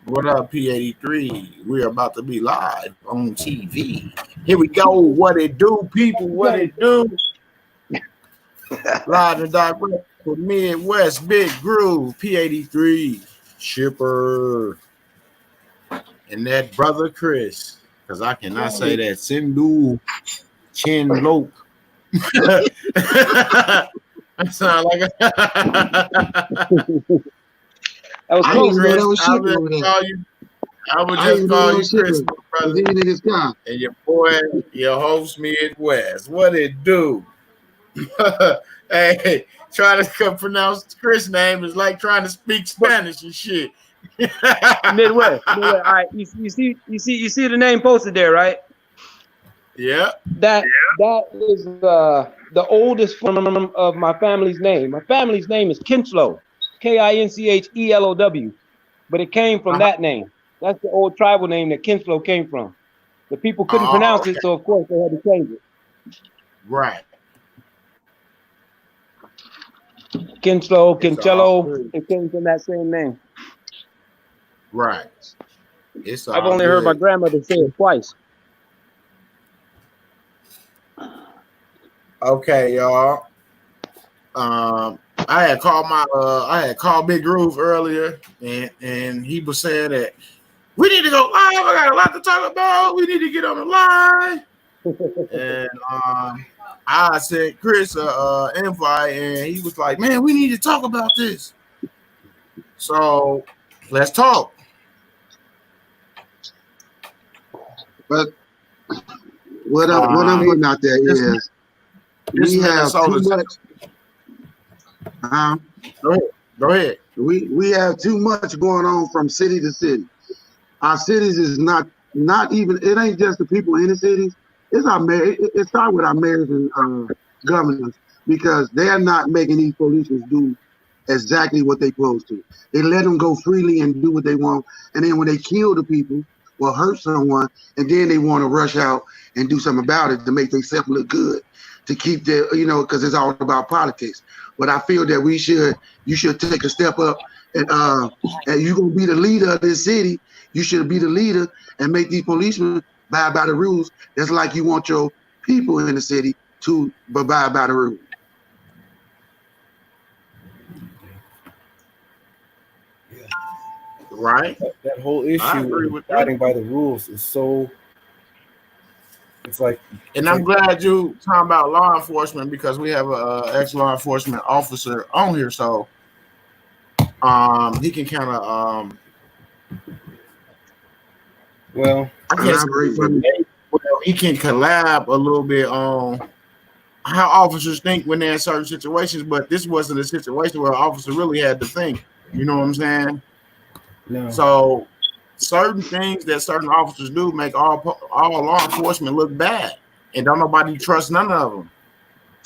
What up, P83? We're about to be live on TV. Here we go. What it do, people? What it do? Live and direct for Midwest Big Groove, P83, Shipper, and that brother Chris. Because I cannot say that. Sindhu Chin Lope. I sound like That was Hey, close. Chris, That was I shit would over there. just call you Shit Chris, over my brother. there. These niggas gone. And your boy, your host Midwest. What it do? Hey, trying to pronounce Chris' name is like trying to speak Spanish and shit. Midwest. All right, you see the name posted there, right? Yeah. That is the oldest form of my family's name. My family's name is Kinchlow, Kinchelow, but it came from that name. That's the old tribal name that Kinchlow came from. The people couldn't pronounce it, so of course they had to change it. Right. Kinchlow, Kinchello, it came from that same name. Right. It's I've only heard my grandmother say it twice. Okay, y'all. I had called Big Groove earlier, and he was saying that we need to go live. I got a lot to talk about. We need to get on the line. And I sent Chris an invite, and he was like, "Man, we need to talk about this." So let's talk. But what I'm putting out there is we have too much. Go ahead. We have too much going on from city to city. Our cities is not even. It ain't just the people in the cities. It's our mayor. It starts with our mayors and governors because they're not making these policemen do exactly what they supposed to. They let them go freely and do what they want, and then when they kill the people or hurt someone, and then they want to rush out and do something about it to make themselves look good, to keep their, because it's all about politics. But I feel that you should take a step up, and you're gonna be the leader of this city. You should be the leader and make these policemen abide by the rules. That's like you want your people in the city to abide by the rules. Right. That whole issue of abiding by the rules is so. It's like, and I'm glad you talking about law enforcement because we have a ex-law enforcement officer on here, so he can kind of he can collab a little bit on how officers think when they're in certain situations, but this wasn't a situation where an officer really had to think. You know what I'm saying? No. So certain things that certain officers do make all law enforcement look bad, and don't nobody trust none of them.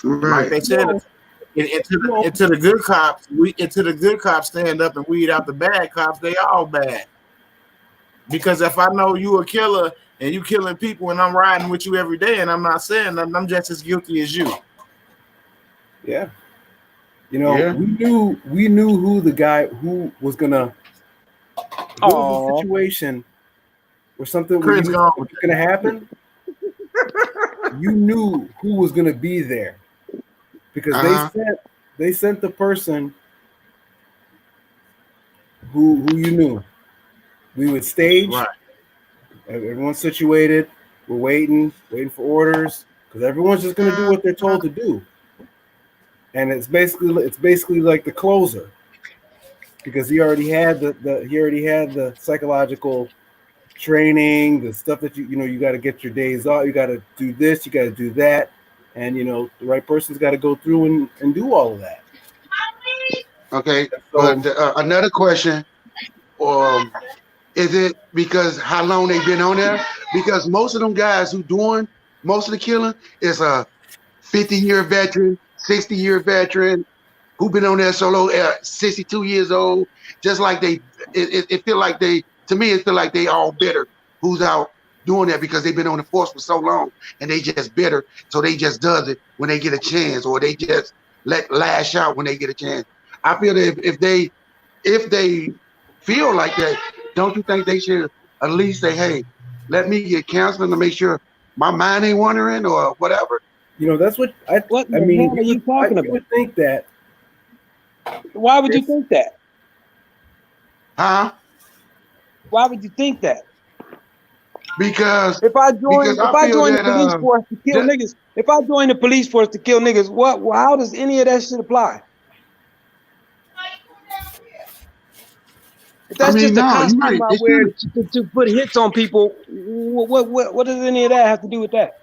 Right. Like they said, into the good cops stand up and weed out the bad cops. They all bad. Because if I know you a killer and you killing people, and I'm riding with you every day, and I'm not saying nothing, I'm just as guilty as you. Yeah. We knew who the guy who was gonna. The situation where something was going to happen, you knew who was going to be there because they sent the person who you knew. We would stage. Right. Everyone's situated. We're waiting for orders because everyone's just going to do what they're told to do, and it's basically like the closer. Because he already had the psychological training, the stuff that you got to get your days off, you got to do this, you got to do that, and the right person's got to go through and do all of that. Okay, but another question, is it because how long they've been on there? Because most of them guys who doing most of the killing is a 50-year veteran, 60-year veteran. Who been on there so long, 62 years old, just like it feel like to me, it feel like they all bitter who's out doing that because they've been on the force for so long and they just bitter. So they just does it when they get a chance or they just lash out when they get a chance. I feel that if they feel like that, don't you think they should at least say, hey, let me get counseling to make sure my mind ain't wandering or whatever? You know, that's what I mean. What are you talking about? You would think that. Why would you think that? Huh? Why would you think that? Because if I join the police force to kill niggas, if I join the police force to kill niggas, how does any of that shit apply? If that's just a costume I wear to put hits on people, what does any of that have to do with that?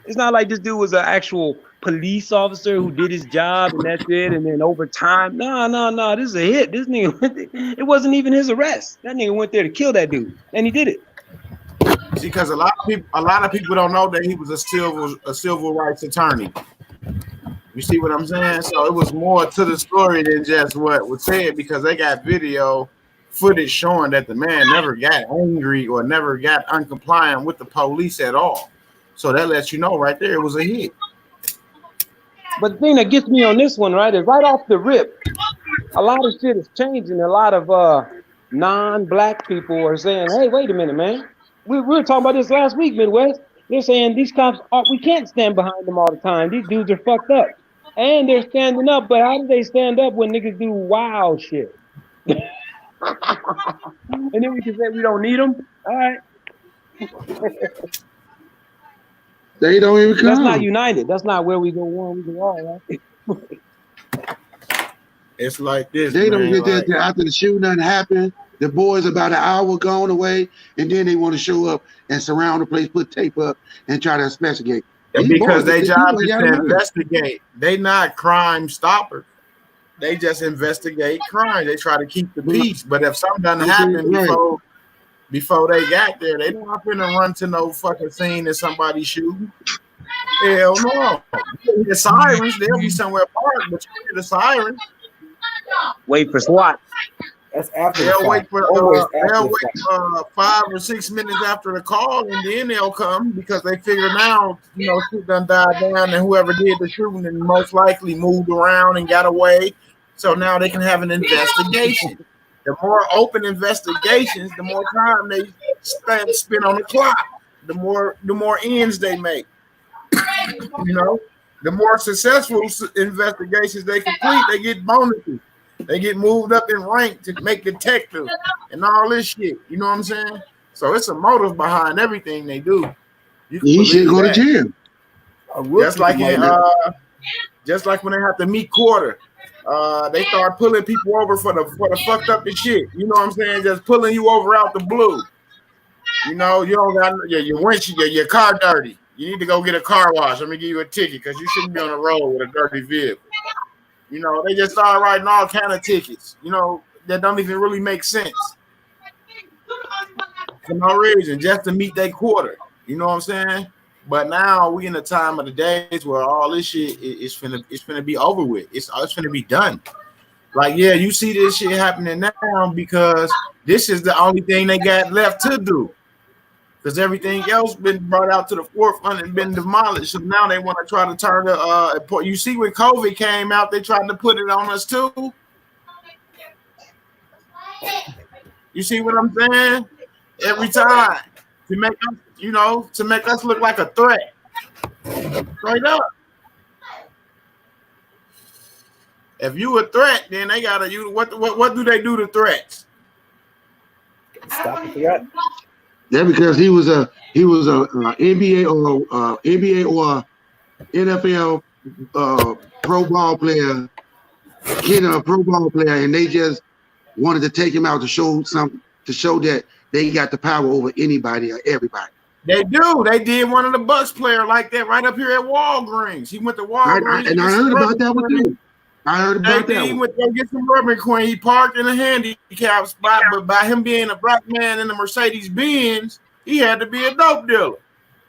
It's not like this dude was an actual police officer who did his job and that's it, and then over time, no, this is a hit. This nigga, it wasn't even his arrest. That nigga went there to kill that dude, and he did it. See, because a lot of people don't know that he was a civil rights attorney. You see what I'm saying? So it was more to the story than just what was said, because they got video footage showing that the man never got angry or never got uncompliant with the police at all. So that lets you know right there it was a hit. But the thing that gets me on this one, right, is right off the rip, a lot of shit is changing. A lot of non-black people are saying, hey, wait a minute, man. We were talking about this last week, Midwest. They're saying these cops, we can't stand behind them all the time. These dudes are fucked up. And they're standing up, but how do they stand up when niggas do wild shit? And then we can say we don't need them? All right. They don't even come. That's not united. That's not where we go one, we go all, right? It's like this. They don't get there after the shooting done happened. The boys about an hour gone away, and then they want to show up and surround the place, put tape up, and try to investigate. Because their job is to investigate. They not crime stoppers. They just investigate crime. They try to keep the peace. But if something doesn't happen before they got there, they not finna run to no fucking scene that somebody shooting. Hell no. The sirens, they'll be somewhere parked, but you hear the sirens. Wait for SWAT. That's after they'll wait for 5 or 6 minutes after the call, and then they'll come because they figure now, shit done died down, and whoever did the shooting and most likely moved around and got away. So now they can have an investigation. The more open investigations, the more time they spend on the clock. The more ends they make. The more successful investigations they complete, they get bonuses. They get moved up in rank to make detectives and all this shit. You know what I'm saying? So it's a motive behind everything they do. You should go to jail. Just like when they have to meet quarter. They start pulling people over for the fucked up and shit. You know what I'm saying? Just pulling you over out the blue. You don't got your windshield, your car dirty. You need to go get a car wash. Let me give you a ticket because you shouldn't be on the road with a dirty vehicle. They just start writing all kind of tickets, that don't even really make sense. For no reason, just to meet that quarter. You know what I'm saying? But now we in the time of the days where all this shit is finna be over with. It's finna be done. Like, yeah, you see this shit happening now because this is the only thing they got left to do. Because everything else been brought out to the forefront and been demolished. So now they want to try to turn the you see when COVID came out, they tried to put it on us too. You see what I'm saying? Every time to make us, to make us look like a threat. Straight up. If you a threat, then they gotta what do they do to threats? Stop the threat. Yeah, because he was a NBA or NFL pro ball player, pro ball player, and they just wanted to take him out to show that they got the power over anybody or everybody. They do. They did one of the Bucks player like that right up here at Walgreens. He went to Walgreens. I heard about that one too. He went to go get some Rubbing Queen. He parked in a handicap spot, but by him being a black man in the Mercedes Benz, he had to be a dope dealer.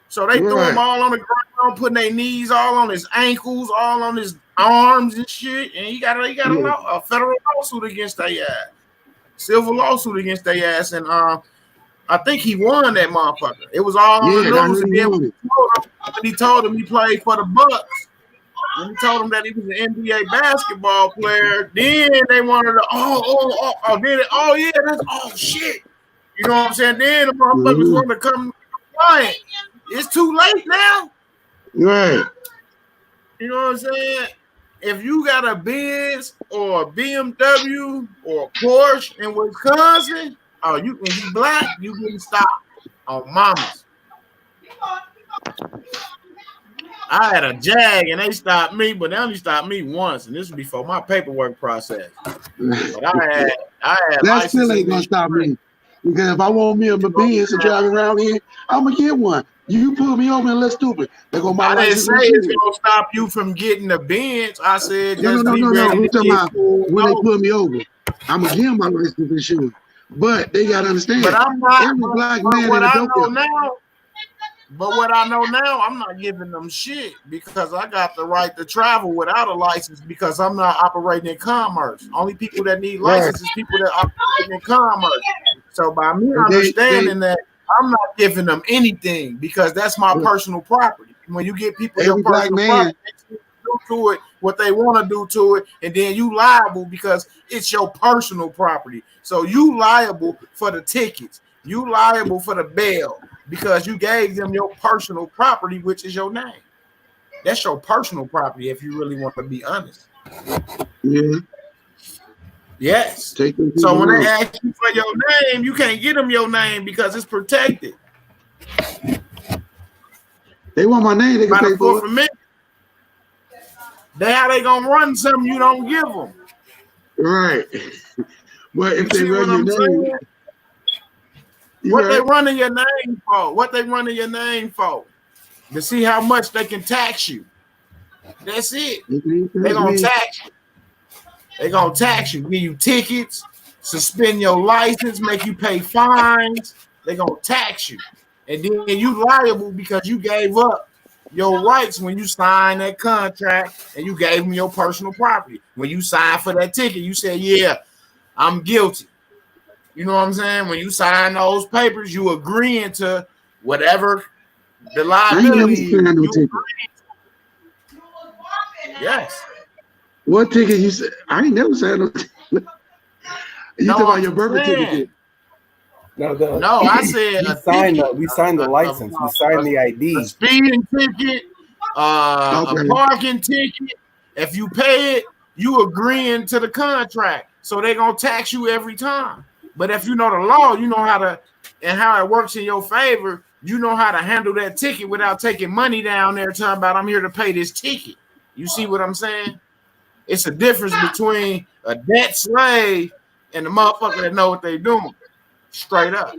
So they threw him all on the ground, putting their knees all on his ankles, all on his arms and shit. And he got a federal lawsuit against their ass, civil lawsuit against their ass, and I think he won that motherfucker. It was all on the news. And then he told him he played for the Bucks. When he told him that he was an NBA basketball player, then they wanted to, shit. You know what I'm saying? Then the motherfuckers want to come compliant. It's too late now. Right. You know what I'm saying? If you got a Benz or a BMW or a Porsche in Wisconsin, oh, you can be black, you can stop on mamas. I had a Jag and they stopped me, but they only stopped me once, and this was before my paperwork process. But I had that still ain't gonna stop me. Because if I want me a Benz to drive around here, I'm gonna get one. You pull me over and look stupid. They're gonna I didn't say it's gonna stop you from getting the Benz. I said just no. ready to get when they pull me over, I'm gonna give them my license and shoes. But they gotta understand. But I'm not. Every black man what in I the know now. But what I know now, I'm not giving them shit because I got the right to travel without a license because I'm not operating in commerce. Only people that need licenses is people that operate in commerce. So by me understanding that, I'm not giving them anything because that's my personal property. When you give people your personal property, they do to it what they want to do to it, and then you liable because it's your personal property. So you liable for the tickets. You liable for the bail. Because you gave them your personal property, which is your name. That's your personal property, if you really want to be honest. Yeah. Yes. So when they ask you for your name, you can't get them your name because it's protected. They want my name. They can pay for it. How they gonna run something you don't give them? Right. But if they run your name. What they running your name for? What they running your name for? To see how much they can tax you. That's it. They gonna tax you. They gonna tax you, give you tickets, suspend your license, make you pay fines. They gonna tax you, and then you liable because you gave up your rights when you signed that contract and you gave them your personal property. When you signed for that ticket, you said, "Yeah, I'm guilty." You know what I'm saying? When you sign those papers, you agreeing to whatever the liability. Yes. What ticket you said? I ain't never signed no ticket. You talking about your birth certificate? No, I said we signed the license. We signed the ID. A speeding ticket, a parking ticket. If you pay it, you agreeing to the contract. So they're gonna tax you every time. But if you know the law, you know how to and how it works in your favor, you know how to handle that ticket without taking money down there talking about I'm here to pay this ticket. You see what I'm saying? It's a difference between a debt slave and the motherfucker that know what they doing. Straight up.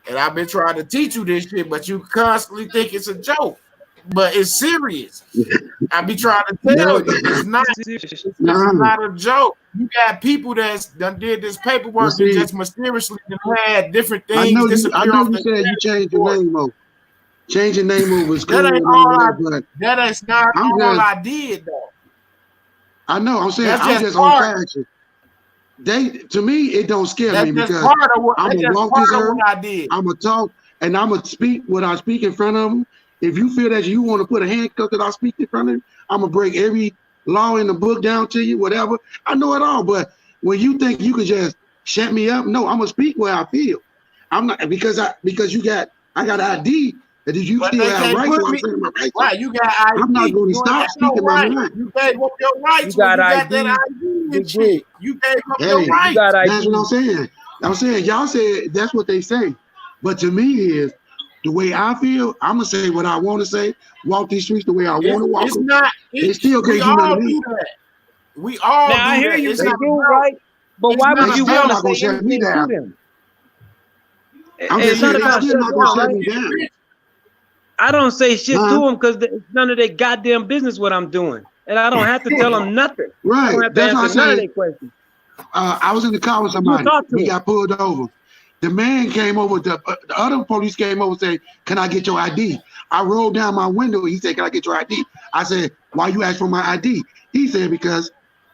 And I've been trying to teach you this shit, but you constantly think it's a joke. But it's serious. I be trying to tell you, it's not a joke. You got people that done did this paperwork and just mysteriously had different things. I know you said you changed your name over. Change your name over is cool. That is not all I did, though. I know. I'm saying I'm just on fashion. To me, it don't scare me because I'm a walk this earth. I'm gonna talk and I'm gonna speak what I speak in front of them. If you feel that you want to put a handcuff that I speak in front of you, I'm gonna break every law in the book down to you, whatever. I know it all, but when you think you can just shut me up, no, I'm gonna speak where I feel. I'm not because I got ID. That you but still have rights. Right, you got ID. I'm not going to stop speaking my mind. You gave up your rights. You got that ID and shit. You gave up your rights. That's what I'm saying. I'm saying y'all said that's what they say, but to me is. The way I feel, I'm gonna say what I want to say. Walk these streets the way I want to walk. It's not. They still can't do nothing to me. We all. Now I hear you. They do right, but why would you want to say anything to them? It's not about shutting me down. I don't say shit to them because it's none of their goddamn business what I'm doing, and I don't have to tell them nothing. Right. I don't have to answer none of their questions. I was in the car with somebody. We got pulled over. The man came over, the other police came over saying, "Can I get your ID?" I rolled down my window. He said, "Can I get your ID?" I said, "Why you ask for my ID?" He said, "Because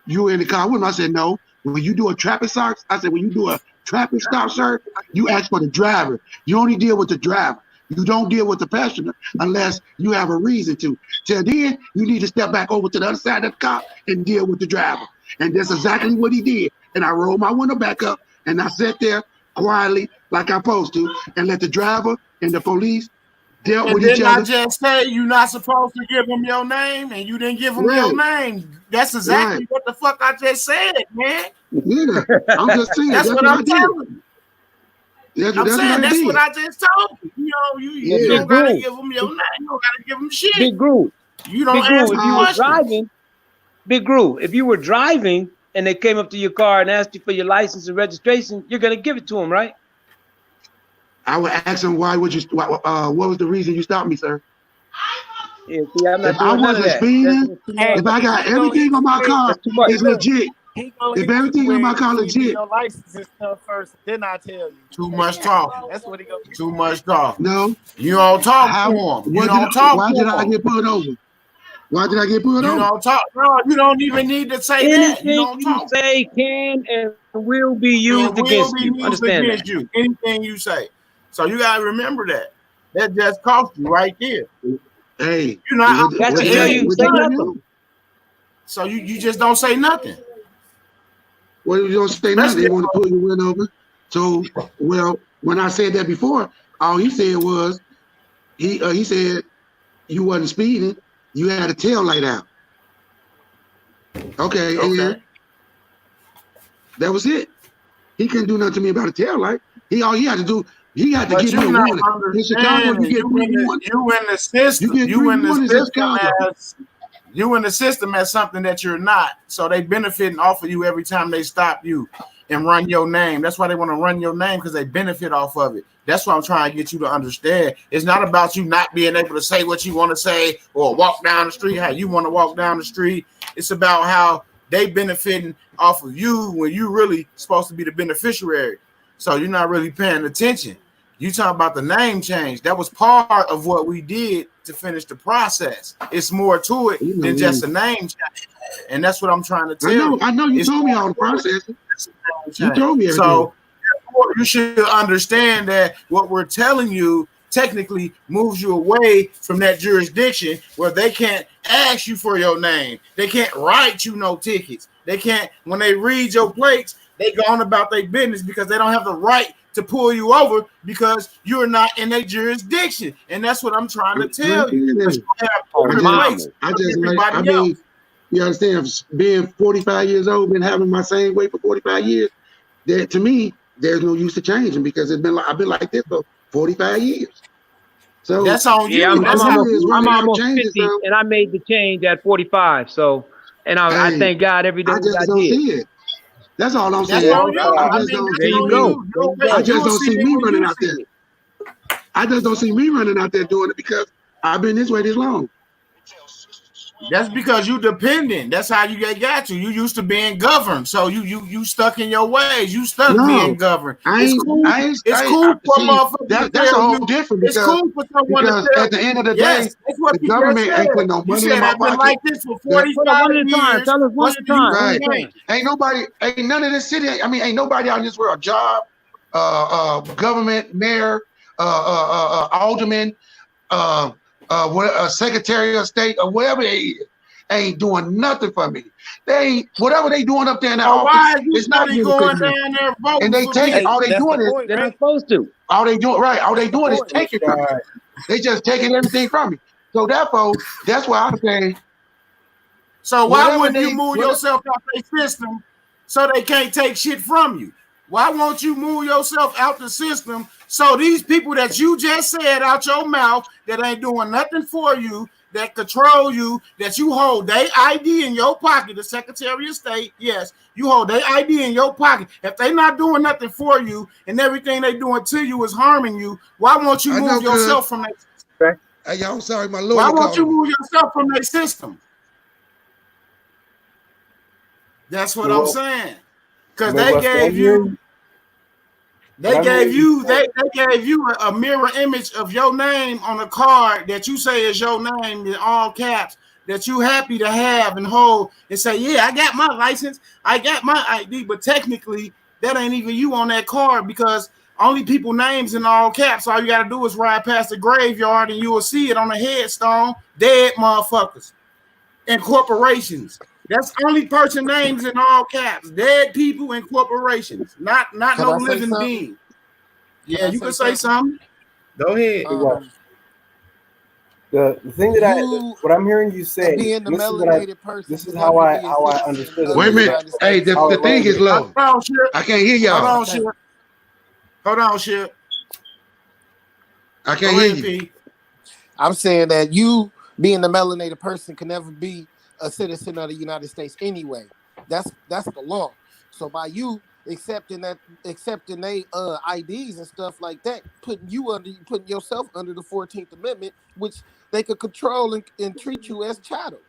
you were in the car with him." I said, "No. When you do a traffic stop," I said, "When you do a traffic stop, sir, you ask for the driver. You only deal with the driver. You don't deal with the passenger unless you have a reason to. Till then, you need to step back over to the other side of the car and deal with the driver." And that's exactly what he did. And I rolled my window back up. and I sat there quietly like I'm supposed to, and let the driver and the police dealt And with each didn't I other. just say you're not supposed to give them your name, and you didn't give them your name? That's exactly what the fuck I just said, man. Yeah, I'm just saying. That's what I'm telling you. That's I'm saying what that's what I just told you. You know, you don't gotta give them your name. You don't gotta give them shit. Big Groove. You don't Big Groove, answer if you were questions. driving, Big Groove, if you were driving and they came up to your car and asked you for your license and registration, you're gonna give it to them, right? I would ask them, what was the reason you stopped me, sir? Yeah, see, I'm not If I wasn't speeding, if I got everything on my car, it's legit. If everything on my car legit. Your license and stuff first, then I tell you. Too much talk. That's what he goes. Too much talk. No. You don't talk to him. You don't talk. Why did I get pulled over? Why did I get pulled over? You don't talk. No, you don't even need to say that. You don't talk. Say can and will be used against you. Understand that? You. Anything you say. So you gotta remember that. That just cost you right there. Hey, you know, that's to tell you say nothing. So you just don't say nothing. Well, you don't say nothing. They want to pull your win over. So, well, when I said that before, all he said was, he said you wasn't speeding. You had a tail light out. Okay. And that was it. He couldn't do nothing to me about a tail light. All he had to do, he had to give me a warning. In Chicago, you get one warning. You in the system. You in the system as something that you're not. So they benefiting off of you every time they stop you and run your name. That's why they want to run your name, because they benefit off of it. That's what I'm trying to get you to understand. It's not about you not being able to say what you want to say or walk down the street how you want to walk down the street. It's about how they benefiting off of you when you really supposed to be the beneficiary. So you're not really paying attention. You talking about the name change. That was part of what we did to finish the process. It's more to it than just a name change. And that's what I'm trying to tell you. I know you told me all the process. You told me everything. So you should understand that what we're telling you technically moves you away from that jurisdiction where they can't ask you for your name. They can't write you no tickets. They can't, when they read your plates, they go on about their business because they don't have the right to pull you over because you're not in their jurisdiction. And that's what I'm trying to tell you. You understand, being 45 years old, been having my same weight for 45 years, that to me, there's no use to changing because I've been like this for 45 years. So that's on you. I'm almost 50 and I made the change at 45. So, and I thank God every day. I just don't see it. That's all I'm saying. I just don't see me running out there. I just don't see me running out there doing it because I've been this way this long. That's because you dependent. That's how you got to. You used to being governed, so you stuck in your ways. You stuck being governed. It's cool for motherfuckers. That's a whole different. It's cool for someone to tell at the end of the day, the government ain't putting no money in my pocket. Like this for 45 years. Tell us one time. Right. Ain't none of this city. I mean, ain't nobody out in this world. Job, government, mayor, alderman, Secretary of State or whatever they is, ain't doing nothing for me. They ain't whatever they doing up there in that office. It's not going down there voting. And they take it. All they doing is they're not supposed to. All they doing is taking from me. They just taking everything from me. So therefore, that's why I'm saying. So why wouldn't you move yourself out their system so they can't take shit from you? Why won't you move yourself out the system so these people that you just said out your mouth that ain't doing nothing for you, that control you, that you hold their ID in your pocket, the Secretary of State, yes, you hold their ID in your pocket. If they not doing nothing for you and everything they doing to you is harming you, why won't you move yourself from that system? Hey, I'm sorry, my lawyer. Why won't you move yourself from that system? That's what I'm saying. Because they gave you a mirror image of your name on a card that you say is your name in all caps that you happy to have and hold and say, yeah, I got my license, I got my ID, but technically that ain't even you on that card because only people names in all caps. All you got to do is ride past the graveyard and you will see it on the headstone, dead motherfuckers and corporations. That's only person names in all caps. Dead people and corporations, not Can no I say living something? being. Can Yeah, I you say can say something. Go ahead. The thing that You what I'm hearing you say, being the this is what I melanated person, this is can how never I be a how I citizen understood of it. Wait a the minute. United Hey, States. the thing is low. Hold on, shit. I can't hear Hold y'all. on, shit. Hold on, shit. I can't Go hear ahead, you. P. I'm saying that you being the melanated person can never be a citizen of the United States anyway. That's the law. So by you accepting they IDs and stuff like that, putting yourself under the 14th Amendment, which they could control and treat you as chattel.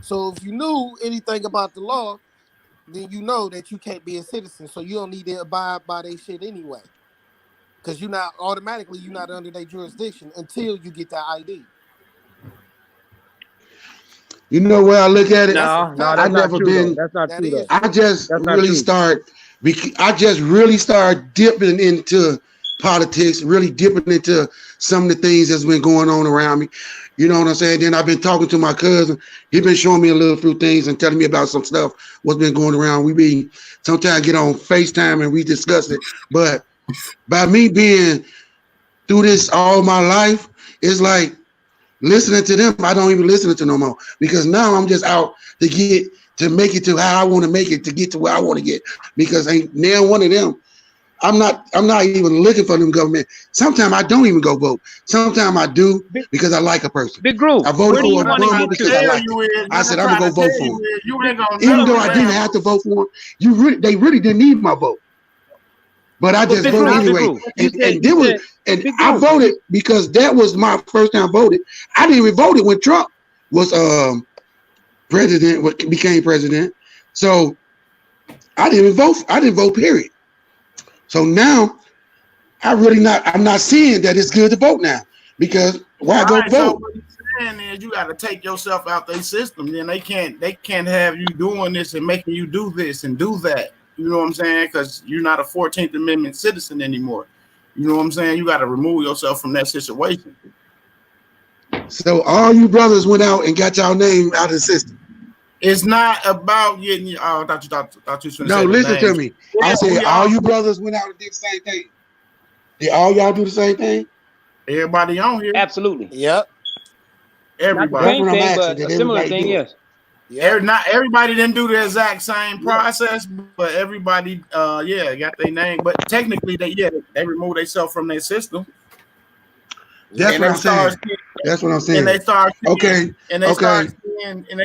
So if you knew anything about the law, then you know that you can't be a citizen. So you don't need to abide by their shit anyway. Because you're not under their jurisdiction until you get that ID. You know where I look at it? No, That's that's not never true though. been. That's not That true is though. I just That's not really true. start dipping into politics, really dipping into some of the things that's been going on around me. You know what I'm saying? Then I've been talking to my cousin. He's been showing me a little few things and telling me about some stuff, what's been going around. We sometimes get on FaceTime and we discuss it. But by me being through this all my life, it's like listening to them, I don't even listen to no more because now I'm just out to make it to how I want to make it to get to where I want to get because ain't now one of them. I'm not even looking for them government. Sometimes I don't even go vote. Sometimes I do because I like a person. Big Group. I voted Where do you for want to Obama get because to? I liked it. I said I'm gonna go vote for him. You ain't gonna Even know though I didn't have to vote for him, they really didn't need my vote. But I just voted anyway. And I voted because that was my first time voted. I didn't even vote it when Trump was became president. So I didn't even vote. I didn't vote, period. So now I'm not seeing that it's good to vote now because why go vote? So what you're saying is you got to take yourself out their system. Then they can't have you doing this and making you do this and do that. You know what I'm saying? Because you're not a 14th Amendment citizen anymore. You know what I'm saying? You got to remove yourself from that situation. So all you brothers went out and got y'all name out of the system. It's not about getting. Oh, I thought you. No, listen to me. Yeah, I said all you brothers went out and did the same thing. Did all y'all do the same thing? Everybody on here? Absolutely. Yep. Everybody. Not the same thing, but a similar thing, yes. Yeah. Not everybody didn't do the exact same process, but everybody, got their name. But technically, they removed themselves from their system. That's what I'm saying. That's what I'm saying. And they start seeing,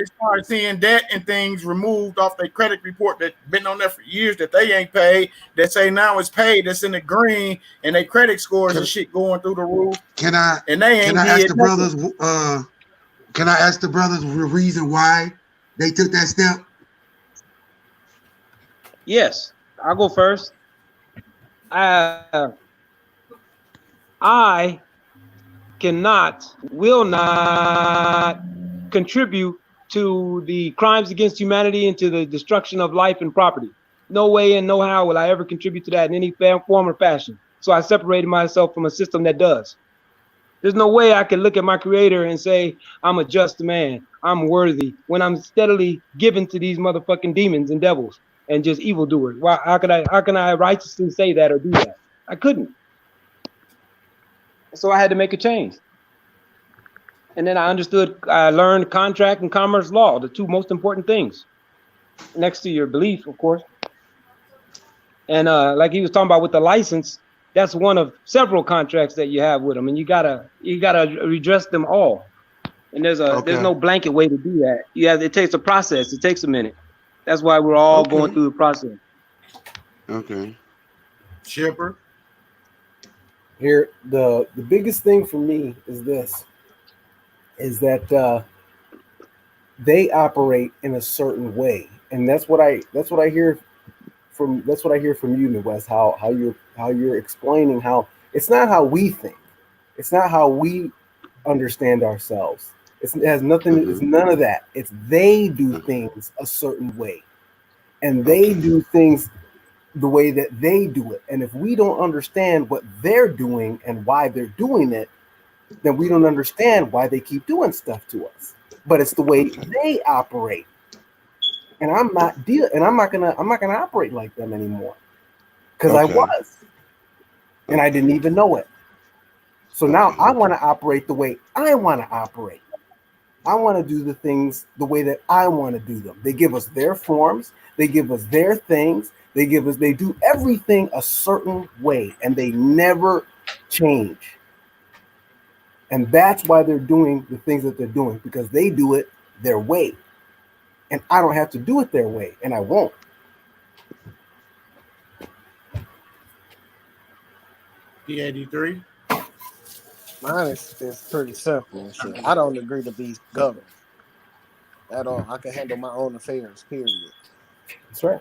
start seeing debt and things removed off their credit report that been on there for years that they ain't paid. That say now it's paid. That's in the green, and their credit scores and shit going through the roof. Can I ask the brothers? Can I ask the brothers the reason why they took that step? Yes, I'll go first. I will not contribute to the crimes against humanity and to the destruction of life and property. No way and no how will I ever contribute to that in any form or fashion. So I separated myself from a system that does. There's no way I can look at my creator and say, I'm a just man, I'm worthy, when I'm steadily given to these motherfucking demons and devils and just evildoers. Why? How can I righteously say that or do that? I couldn't. So I had to make a change. And then I learned contract and commerce law, the two most important things, next to your belief, of course. And like he was talking about with the license, that's one of several contracts that you have with them, and you gotta redress them all. And there's no blanket way to do that. It takes a process. It takes a minute. That's why we're all going through the process. Okay. Shipper. Here, the biggest thing for me is this: is that they operate in a certain way, and that's what I hear from you, Midwest. How you're explaining how it's not how we think, it's not how we understand ourselves. It has nothing. It's none of that. It's they do things a certain way, and they do things the way that they do it. And if we don't understand what they're doing and why they're doing it, then we don't understand why they keep doing stuff to us. but it's the way they operate. And I'm not gonna operate like them anymore. Because I was. And I didn't even know it. So now I want to operate the way I want to operate. I want to do the things the way that I want to do them. They give us their forms, they give us their things, they do everything a certain way, and they never change. And that's why they're doing the things that they're doing, because they do it their way. And I don't have to do it their way, and I won't. P83. Mine is pretty simple. Shit. I don't agree to be governed at all. I can handle my own affairs, period. That's right.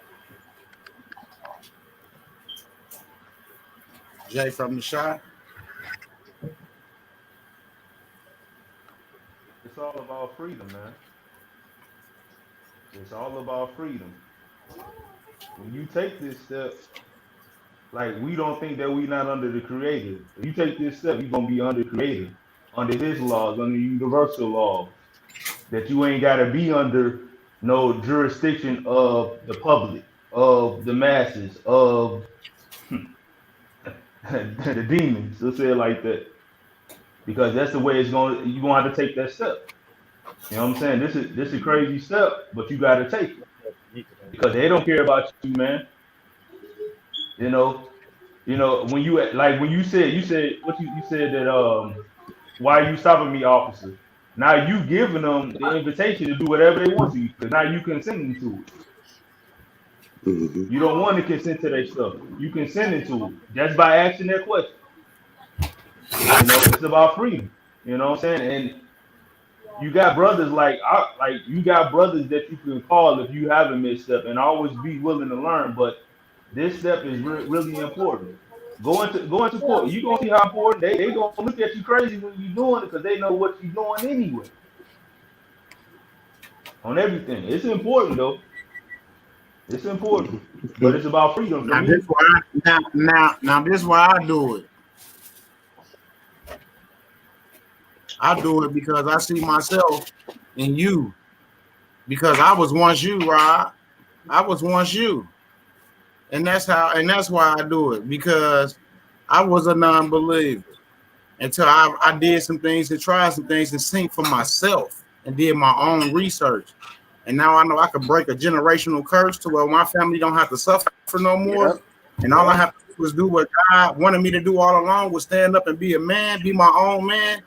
Jay from the shot. It's all about freedom, man. It's all about freedom. When you take this step, like, we don't think that we not under the Creator. If you take this step, you're gonna be under Creator, under His laws, under universal laws. That you ain't gotta be under no jurisdiction of the public, of the masses, of the demons. Let's say it like that, because that's the way it's going. You're gonna have to take that step. You know what I'm saying? This is a crazy step, but you gotta take it, because they don't care about you, man. You know, when you said what you said that why are you stopping me, officer? Now you giving them the invitation to do whatever they want to, because now you consenting to it. Mm-hmm. You don't want to consent to their stuff. You consenting to it just by asking that question. It's about freedom. You know what I'm saying? And you got brothers you got brothers that you can call if you have a misstep, and always be willing to learn. But this step is really important. Go into court. You gonna see how important they gonna look at you crazy when you doing it, because they know what you're doing anyway. On everything, it's important though. It's important, but it's about freedom. Now this is why I do it. I do it because I see myself in you. Because I was once you, Rod. I was once you. And that's why I do it, because I was a non-believer until I did some things and tried some things and seen for myself and did my own research. And now I know I can break a generational curse to where my family don't have to suffer no more. Yep. And all I have to do is do what God wanted me to do all along, was stand up and be a man, be my own man,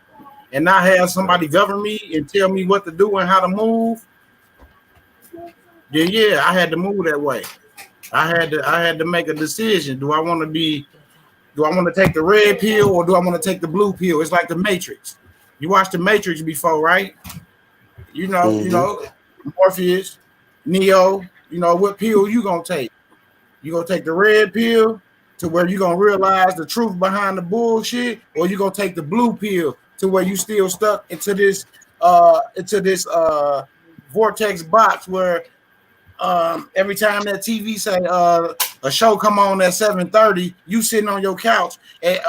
and not have somebody govern me and tell me what to do and how to move. Yeah, I had to move that way. I had to make a decision. Do I want to take the red pill, or do I want to take the blue pill? It's like the Matrix. You watched the Matrix before, right? You know, Morpheus, Neo, what pill you gonna take? You gonna take the red pill to where you gonna realize the truth behind the bullshit, or you gonna take the blue pill to where you still stuck into this vortex box where every time that TV say a show come on at 7:30, you sitting on your couch at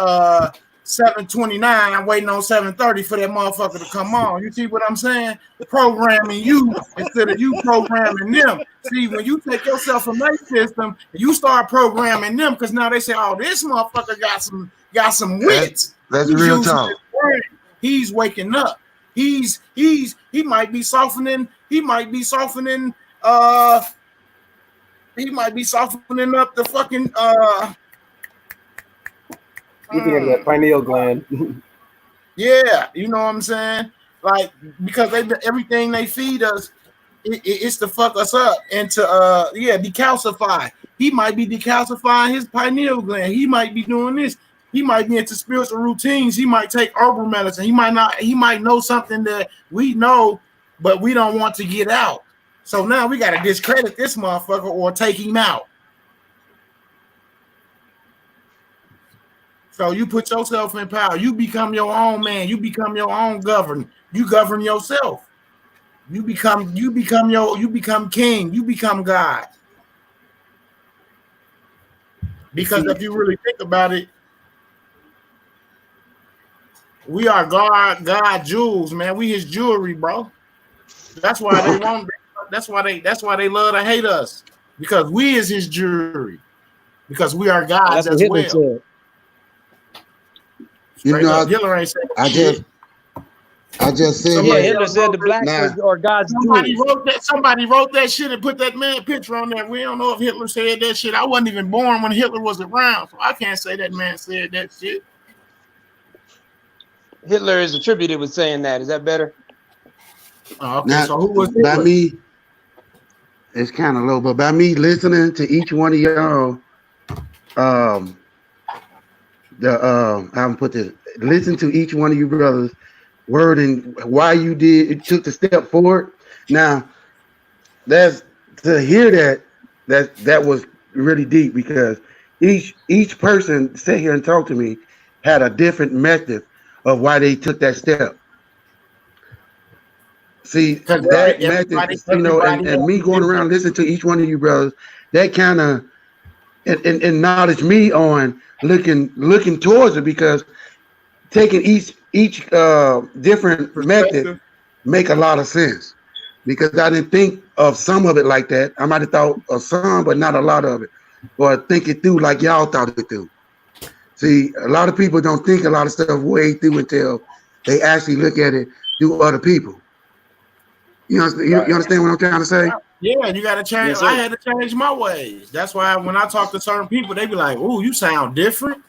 7:29, I'm waiting on 7:30 for that motherfucker to come on. You see what I'm saying? Programming you instead of you programming them. See, when you take yourself from that system and you start programming them, because now they say, oh, this motherfucker got some wits. That's real talk. He's waking up. He might be softening. He might be softening up the fucking that pineal gland. Yeah, you know what I'm saying? Like, because everything they feed us, it's to fuck us up and to decalcify. He might be decalcifying his pineal gland. He might be doing this. He might be into spiritual routines. He might take herbal medicine. He might know something that we know, but we don't want to get out. So now we got to discredit this motherfucker or take him out. So you put yourself in power. You become your own man. You become your own governor. You govern yourself. You become king. You become God. Because if you really think about it, we are God jewels, man. We his jewelry, bro. That's why they want. That's why they love to hate us, because we is his jury, because we are gods as Hitler well. said. You know, Hitler ain't saying I shit. just said Yeah, that. Hitler said the blacks Nah. are God's Somebody jewels. wrote that. Somebody wrote that shit and put that man picture on there. We don't know if Hitler said that shit. I wasn't even born when Hitler was around, so I can't say that man said that shit. Hitler is attributed with saying that. Is that better? Oh, okay, Now, so who was by Hitler? me, it's kind of low, but by me listening to each one of y'all, I haven't put this. Listen to each one of you brothers' word and why you took the step forward. Now, that's to hear that was really deep, because each person sit here and talk to me had a different method of why they took that step. See, that method, and me going around listening to each one of you brothers, that kind of acknowledged me on looking towards it, because taking each different method make a lot of sense, because I didn't think of some of it like that. I might have thought of some, but not a lot of it, or think it through like y'all thought it through. See, a lot of people don't think a lot of stuff way through until they actually look at it through other people. You understand what I'm trying to say? Yeah, you got to change. Yes, I had to change my ways. That's why when I talk to certain people, they be like, "Ooh, you sound different."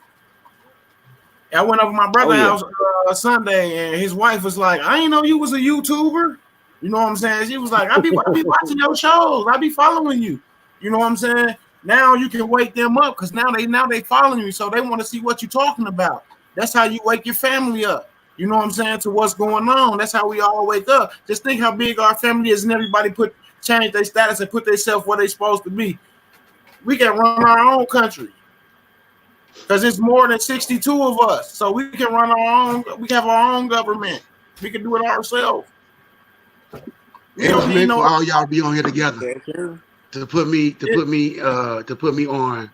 I went over my brother's house Sunday, and his wife was like, "I didn't know you was a YouTuber." You know what I'm saying? She was like, I be watching your shows. I be following you. You know what I'm saying? Now you can wake them up, because now they following you, so they want to see what you're talking about. That's how you wake your family up. You know what I'm saying? To what's going on. That's how we all wake up. Just think how big our family is, and everybody change their status and put themselves where they're supposed to be. We can run our own country, because it's more than 62 of us. So we can run our own. We have our own government. We can do it ourselves. It was meant for all y'all to be on here together to put me on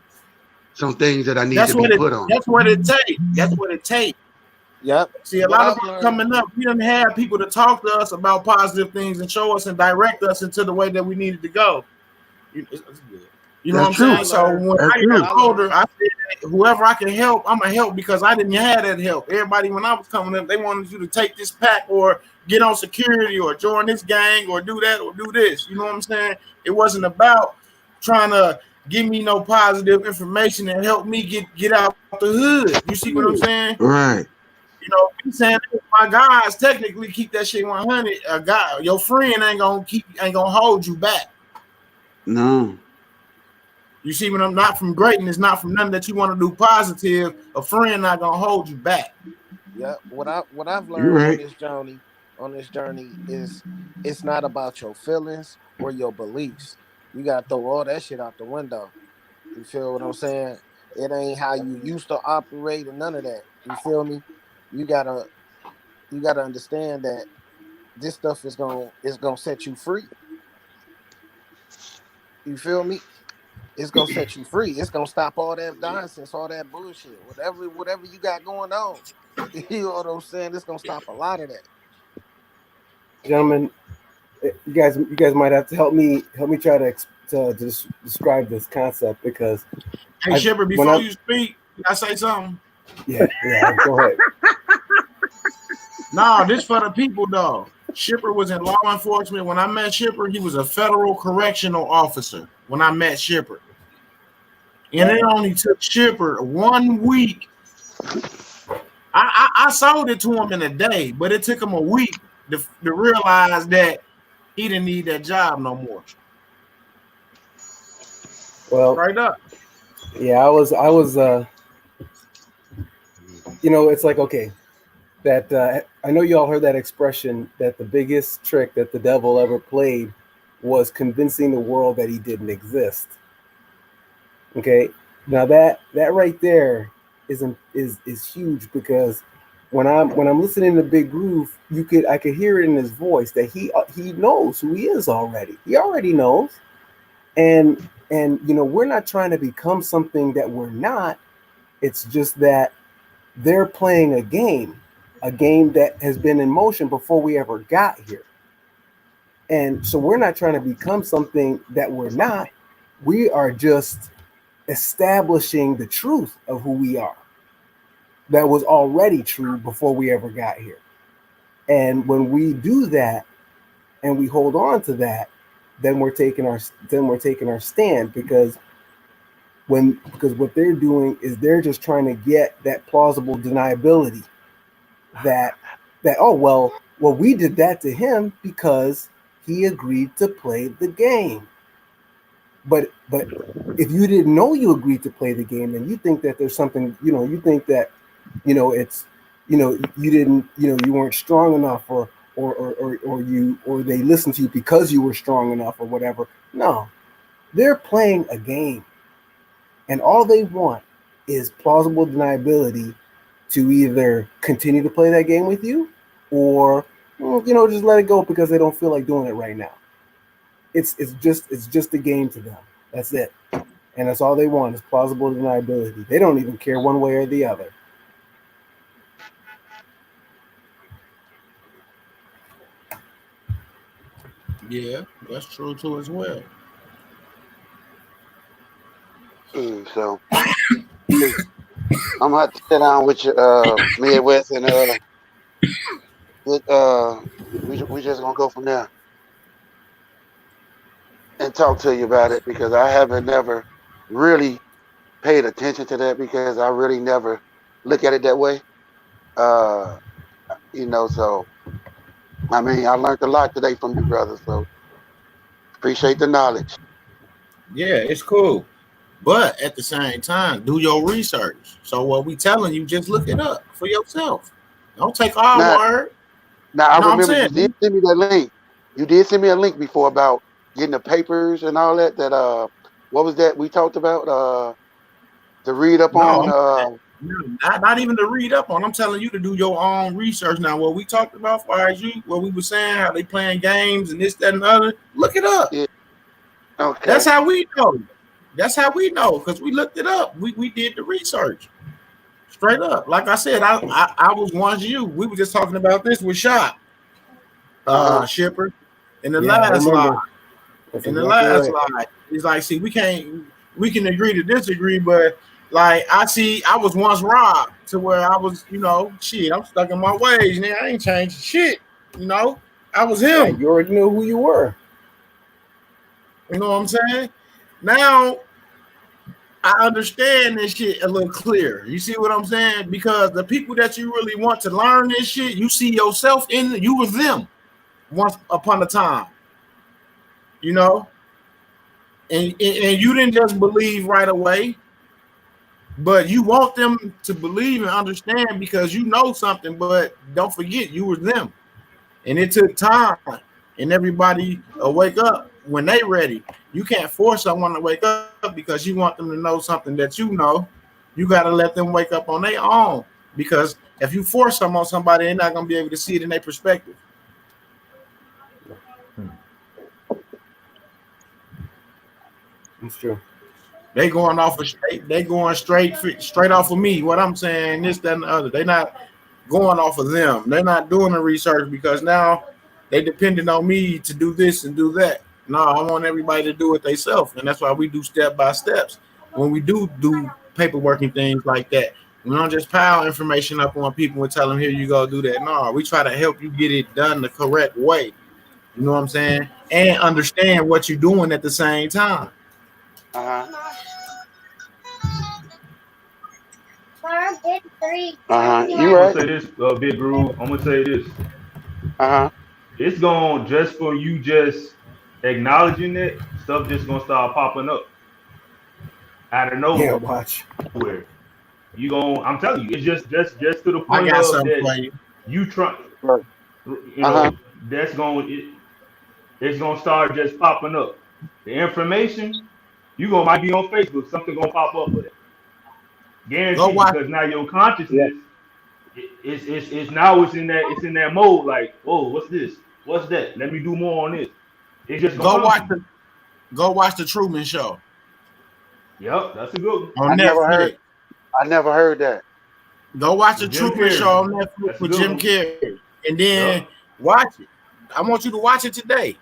some things that I need to be put on. That's what it takes. That's what it takes. Yep. See, a lot of people coming up, we didn't have people to talk to us about positive things and show us and direct us into the way that we needed to go. You know what I'm saying? So when I got older, I said, whoever I can help, I'm going to help, because I didn't have that help. Everybody, when I was coming up, they wanted you to take this pack or get on security or join this gang or do that or do this. You know what I'm saying? It wasn't about trying to give me no positive information and help me get out the hood. You see what I'm saying? Right. You know, me saying my guys technically keep that shit 100. A guy, your friend ain't gonna hold you back. No. You see, when I'm not from greatness, not from nothing that you want to do positive, a friend not gonna hold you back. Yeah, what I've learned on this journey is it's not about your feelings or your beliefs. You gotta throw all that shit out the window. You feel what I'm saying? It ain't how you used to operate and none of that. You feel me? You gotta understand that this stuff is gonna set you free. You feel me? It's gonna set you free. It's gonna stop all that nonsense, all that bullshit, whatever you got going on. You know what I'm saying? It's gonna stop a lot of that. Gentlemen, you guys might have to help me try to describe this concept, because hey, Shepard, before you speak, can I say something? Yeah, go ahead. No, this for the people, though. Shipper was in law enforcement. When I met Shipper, he was a federal correctional officer when I met Shipper. And it only took Shipper 1 week. I sold it to him in a day, but it took him a week to realize that he didn't need that job no more. Well, right up. Yeah, I was it's like, okay, that I know you all heard that expression that the biggest trick that the devil ever played was convincing the world that he didn't exist. Okay, now that right there is huge, because when I'm listening to Big Groove, I could hear it in his voice that he knows who he is already. He already knows, and we're not trying to become something that we're not. It's just that they're playing a game that has been in motion before we ever got here. And so we're not trying to become something that we're not. We are just establishing the truth of who we are. That was already true before we ever got here. And when we do that and we hold on to that, then we're taking our stand, because what they're doing is they're just trying to get that plausible deniability that oh well we did that to him because he agreed to play the game. But if you didn't know you agreed to play the game, then you think that there's something, you think that, it's, you didn't, you weren't strong enough, or they listened to you because you were strong enough or whatever. No, they're playing a game, and all they want is plausible deniability to either continue to play that game with you, or just let it go because they don't feel like doing it right now. It's just a game to them. That's it. And that's all they want is plausible deniability. They don't even care one way or the other. Yeah, that's true too as well. So I'm gonna have to sit down with you, Midwest, and we just gonna go from there and talk to you about it, because I haven't never really paid attention to that, because I really never look at it that way. So I mean, I learned a lot today from you, brother. So appreciate the knowledge. Yeah, it's cool. But at the same time, do your research. So what we telling you, just look it up for yourself. Don't take our word. Now I remember you did send me that link. You did send me a link before about getting the papers and all that. What was that we talked about? To read up on. Not even to read up on. I'm telling you to do your own research. Now, what we talked about, as far as what we were saying, how they playing games and this, that, and the other. Look it up. Yeah. Okay. That's how we know. That's how we know, because we looked it up. We did the research. Straight up. Like I said, I was once you. We were just talking about this with Shop. Shipper. In the last slide. In the last slide. He's like, see, we can agree to disagree, but like I was once robbed to where I was, I'm stuck in my ways. Now I ain't changed shit. I was him. Yeah, you already knew who you were. You know what I'm saying? Now I understand this shit a little clearer. You see what I'm saying? Because the people that you really want to learn this shit, you see yourself in, you was them once upon a time. And you didn't just believe right away, but you want them to believe and understand, because you know something, but don't forget you was them. And it took time, and everybody will wake up when they ready. You can't force someone to wake up because you want them to know something that you know. You got to let them wake up on their own, because if you force them on somebody, they're not going to be able to see it in their perspective. It's true. They going off of straight off of me. What I'm saying, this, that, and the other. They not going off of them. They're not doing the research, because now they depending on me to do this and do that. No, I want everybody to do it themselves, and that's why we do step by steps. When we do paperwork and things like that, we don't just pile information up on people and tell them, here you go, do that. No, we try to help you get it done the correct way. You know what I'm saying? And understand what you're doing at the same time. You right. I'm gonna say this, Big Groove. I'm gonna say this. It's going, just for you just acknowledging it, stuff just gonna start popping up out of nowhere. Yeah, watch. You going? I'm telling you, it's just to the point of that you try. That's going. It's gonna start just popping up. The information. Might be on Facebook, something gonna pop up with it. Guaranteed, because now your consciousness it's now it's in that mode, like, whoa, what's this? What's that? Let me do more on this. It's just go watch the Truman Show. Yep, that's a good one. I never heard that. Go watch the Truman Show on Netflix with Jim Carrey, and then watch it. I want you to watch it today.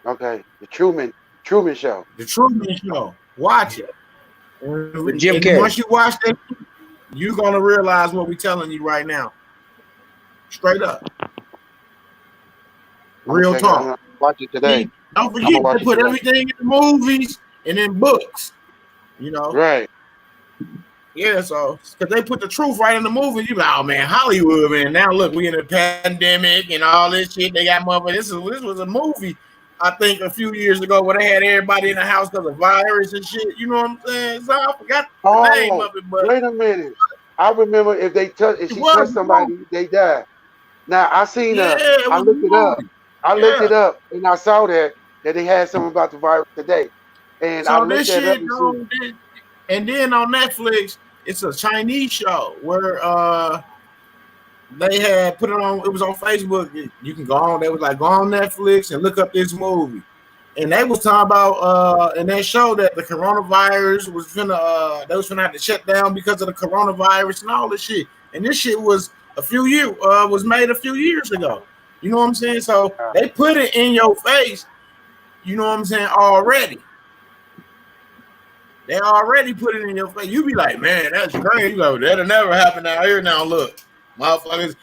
Okay, the Truman Show. The Truman Show. Watch it. With Jim And Carrey. once you watch that, you're gonna realize what we're telling you right now. Straight up. Real Okay, I'm talk. gonna watch it today. Don't I'm gonna forget watch they it put today. everything in the movies and in books. You know? Right. Yeah, so because they put the truth right in the movie, you be like, oh man, Hollywood, man. Now look, we in a pandemic and all this shit. They got motherfuckers. This was a movie, I think, a few years ago where they had everybody in the house because of virus and shit. You know what I'm saying? So I forgot the name of it, but wait a minute. I remember if she touched somebody, they died. Now I seen I looked it up. I looked it up and I saw that they had something about the virus today. And so I looked this that up shit, and then on Netflix, it's a Chinese show where they had put it on. It was on Facebook. You can go on. They was like, go on Netflix and look up this movie. And they was talking about in that show that the coronavirus was finna they was finna have to shut down because of the coronavirus and all this shit. And this shit was was made a few years ago. You know what I'm saying? So they put it in your face. You know what I'm saying? Already. They already put it in your face. You be like, man, that's crazy. You go, that'll never happen out here. Now look, motherfuckers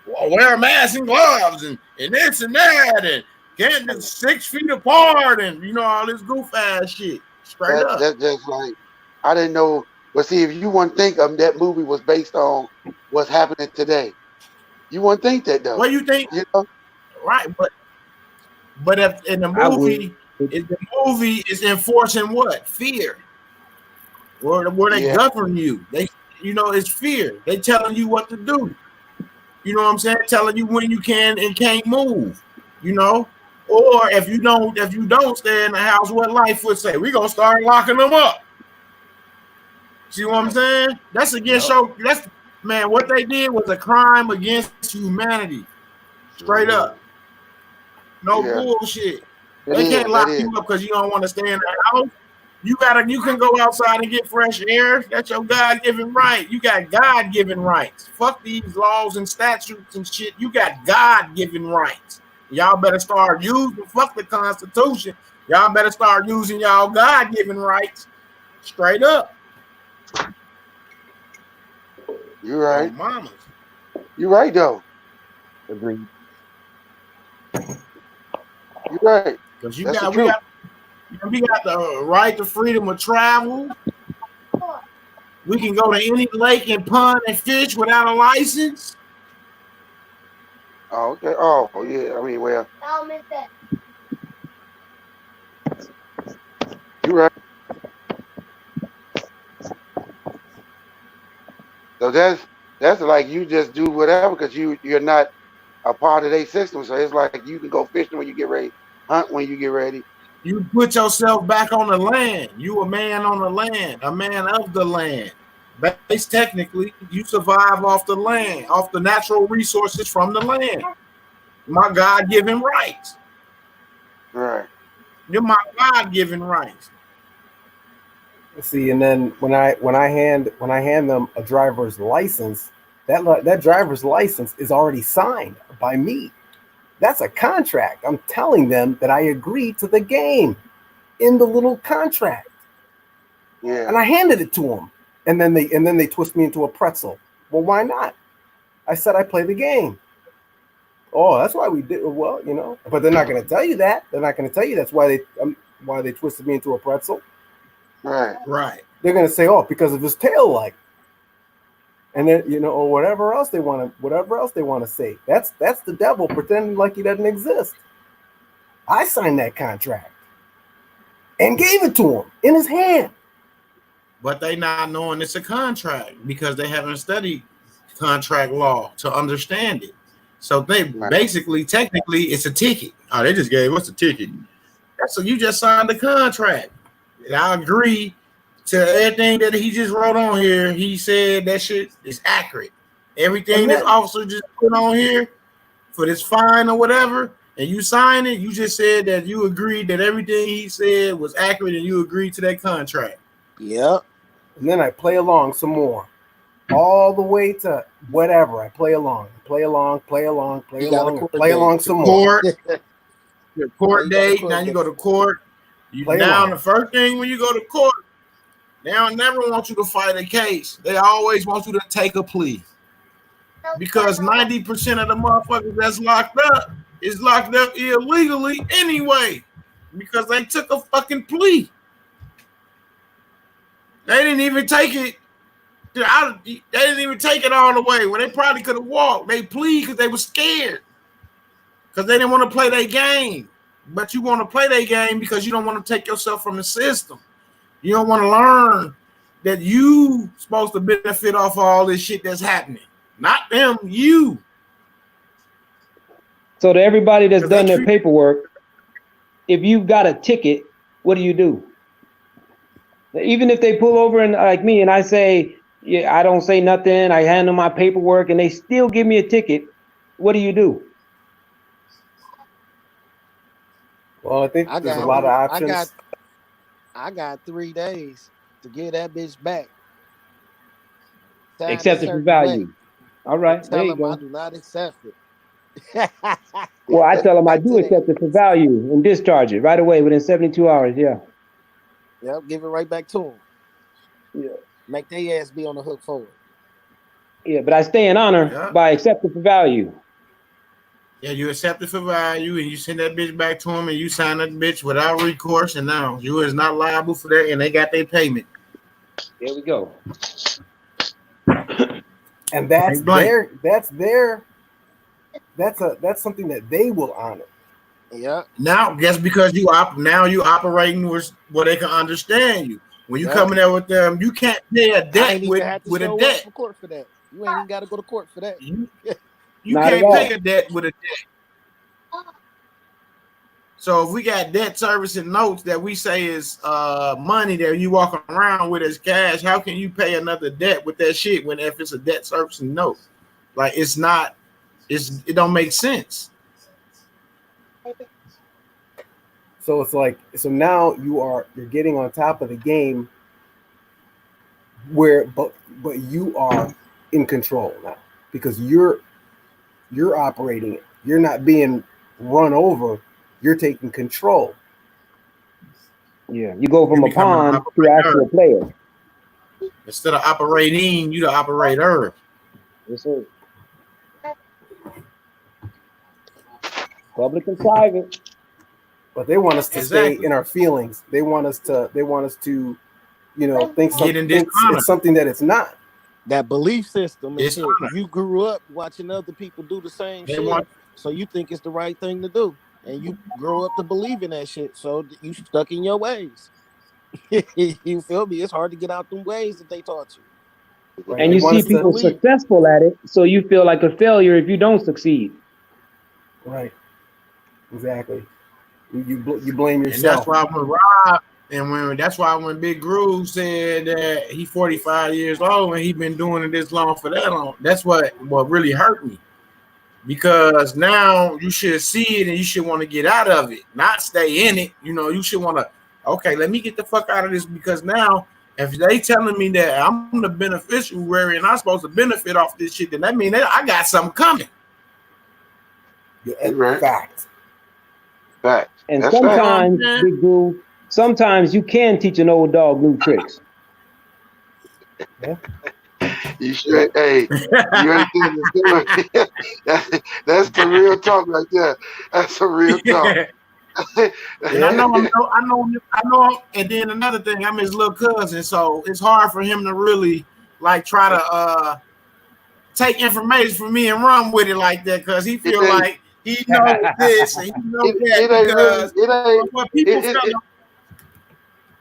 wear masks and gloves and this and that and getting 6 feet apart and you know all this goof ass shit. Straight up. That's just like I didn't know. But see, if you wouldn't think that movie was based on what's happening today, you wouldn't think that though. What you think? You know? Right, but if in the movie, is enforcing what? Fear. Where they govern you. It's fear. They telling you what to do. You know what I'm saying? Telling you when you can and can't move. You know? Or if you don't stay in the house, what life would say? We're gonna start locking them up. See what I'm saying? That's against man, what they did was a crime against humanity. Straight up. No bullshit. They can't lock you up because you don't want to stay in the house. You can go outside and get fresh air. That's your God-given right. You got God-given rights. Fuck these laws and statutes and shit. You got God-given rights. Y'all better start using, fuck the Constitution. Y'all better start using y'all God-given rights. Straight up. You're right. Mamas. You're right though. Agreed. You're right. Because we got the right to freedom of travel. We can go to any lake and pond and fish without a license. Oh, okay. Oh, yeah. I mean, well. You're right. So that's like you just do whatever because you're not a part of their system. So it's like you can go fishing when you get ready, hunt when you get ready. You put yourself back on the land. You a man on the land, a man of the land. Based technically, you survive off the land, off the natural resources from the land. My God-given rights. Right. You're my God-given rights. See, and then when I hand them a driver's license, that driver's license is already signed by me. That's a contract. I'm telling them that I agreed to the game in the little contract. Yeah. And I handed it to them. And then they twist me into a pretzel. Well, why not? I said I play the game. Oh, that's why we did. Well, you know, but they're not going to tell you that. They're not going to tell you that's why they twisted me into a pretzel. Right. Right. They're going to say, oh, because of his tail light. And then, you know, or whatever else they want to say. That's the devil pretending like he doesn't exist. I signed that contract and gave it to him in his hand. But they not knowing it's a contract because they haven't studied contract law to understand it. So they basically, technically, it's a ticket. Oh, they just gave us a ticket. So you just signed the contract. And I agree to everything that he just wrote on here. He said that shit is accurate. Everything this officer just put on here for this fine or whatever, and you sign it, you just said that you agreed that everything he said was accurate and you agreed to that contract. Yep. And then I play along some more. All the way to whatever. I play along some more. your court date. Now you go to court. The first thing when you go to court, they don't never want you to fight a case. They always want you to take a plea. Because 90% of the motherfuckers that's locked up is locked up illegally anyway. Because they took a fucking plea. They didn't even take it. They didn't even take it all the way. When they probably could have walked. They plead because they were scared. Because they didn't want to play their game. But you want to play their game because you don't want to take yourself from the system. You don't want to learn that you supposed to benefit off of all this shit that's happening. Not them, you. So to everybody that's done their paperwork, if you've got a ticket, what do? Even if they pull over and like me and I say, yeah, I don't say nothing, I handle my paperwork and they still give me a ticket, what do? Well, I think there's a lot of options. I got 3 days to get that bitch back. Accept it for value. Way. All right, there you go. I do not accept it. Well, I tell them I do accept it for value and discharge it right away within 72 hours. Yeah. Yep, give it right back to them. Yeah. Make their ass be on the hook for it. Yeah, but I stay in honor by accepting for value. Yeah, you accept it for value and you send that bitch back to them and you sign that bitch without recourse and now you is not liable for that and they got their payment. There we go. And that's something that they will honor. Yeah. Now, just because you operating with where they can understand you. When you come in there with them, you can't pay a debt with a debt. For court for that. You ain't even got to go to court for that. You can't pay a debt with a debt. So if we got debt servicing notes that we say is money that you walk around with as cash, how can you pay another debt with that shit when if it's a debt servicing note? Like it don't make sense. So it's like now you're getting on top of the game but you are in control now because you're operating it. You're not being run over. You're taking control. Yeah, you go from a pawn to actually a player. Instead of operating, you the operator. Yes, sir. Public and private. But they want us to stay in our feelings. They want us to, think it's something that it's not. That belief system is shit. You grew up watching other people do the same shit, so you think it's the right thing to do. And you grow up to believe in that shit, so you stuck in your ways. You feel me? It's hard to get out them ways that they taught you. Right. And you see people successful at it, so you feel like a failure if you don't succeed. Right. Exactly. You blame yourself. And that's why when Rob that's why when Big Groove said that he 45 years old and he been doing it this long for that long, that's what really hurt me. Because now you should see it and you should want to get out of it, not stay in it. You should want to, okay, let me get the fuck out of this because now if they telling me that I'm the beneficiary and I'm supposed to benefit off this shit, then that means that I got something coming. Yeah, right. Fact. And that's sometimes, Big Groove, sometimes you can teach an old dog new tricks. Yeah. You should. Hey, you ain't that's the real talk right there. That's the real talk. And I know. And then another thing, I'm his little cousin, so it's hard for him to really like try to take information from me and run with it like that because he feel like he knows this and he knows that.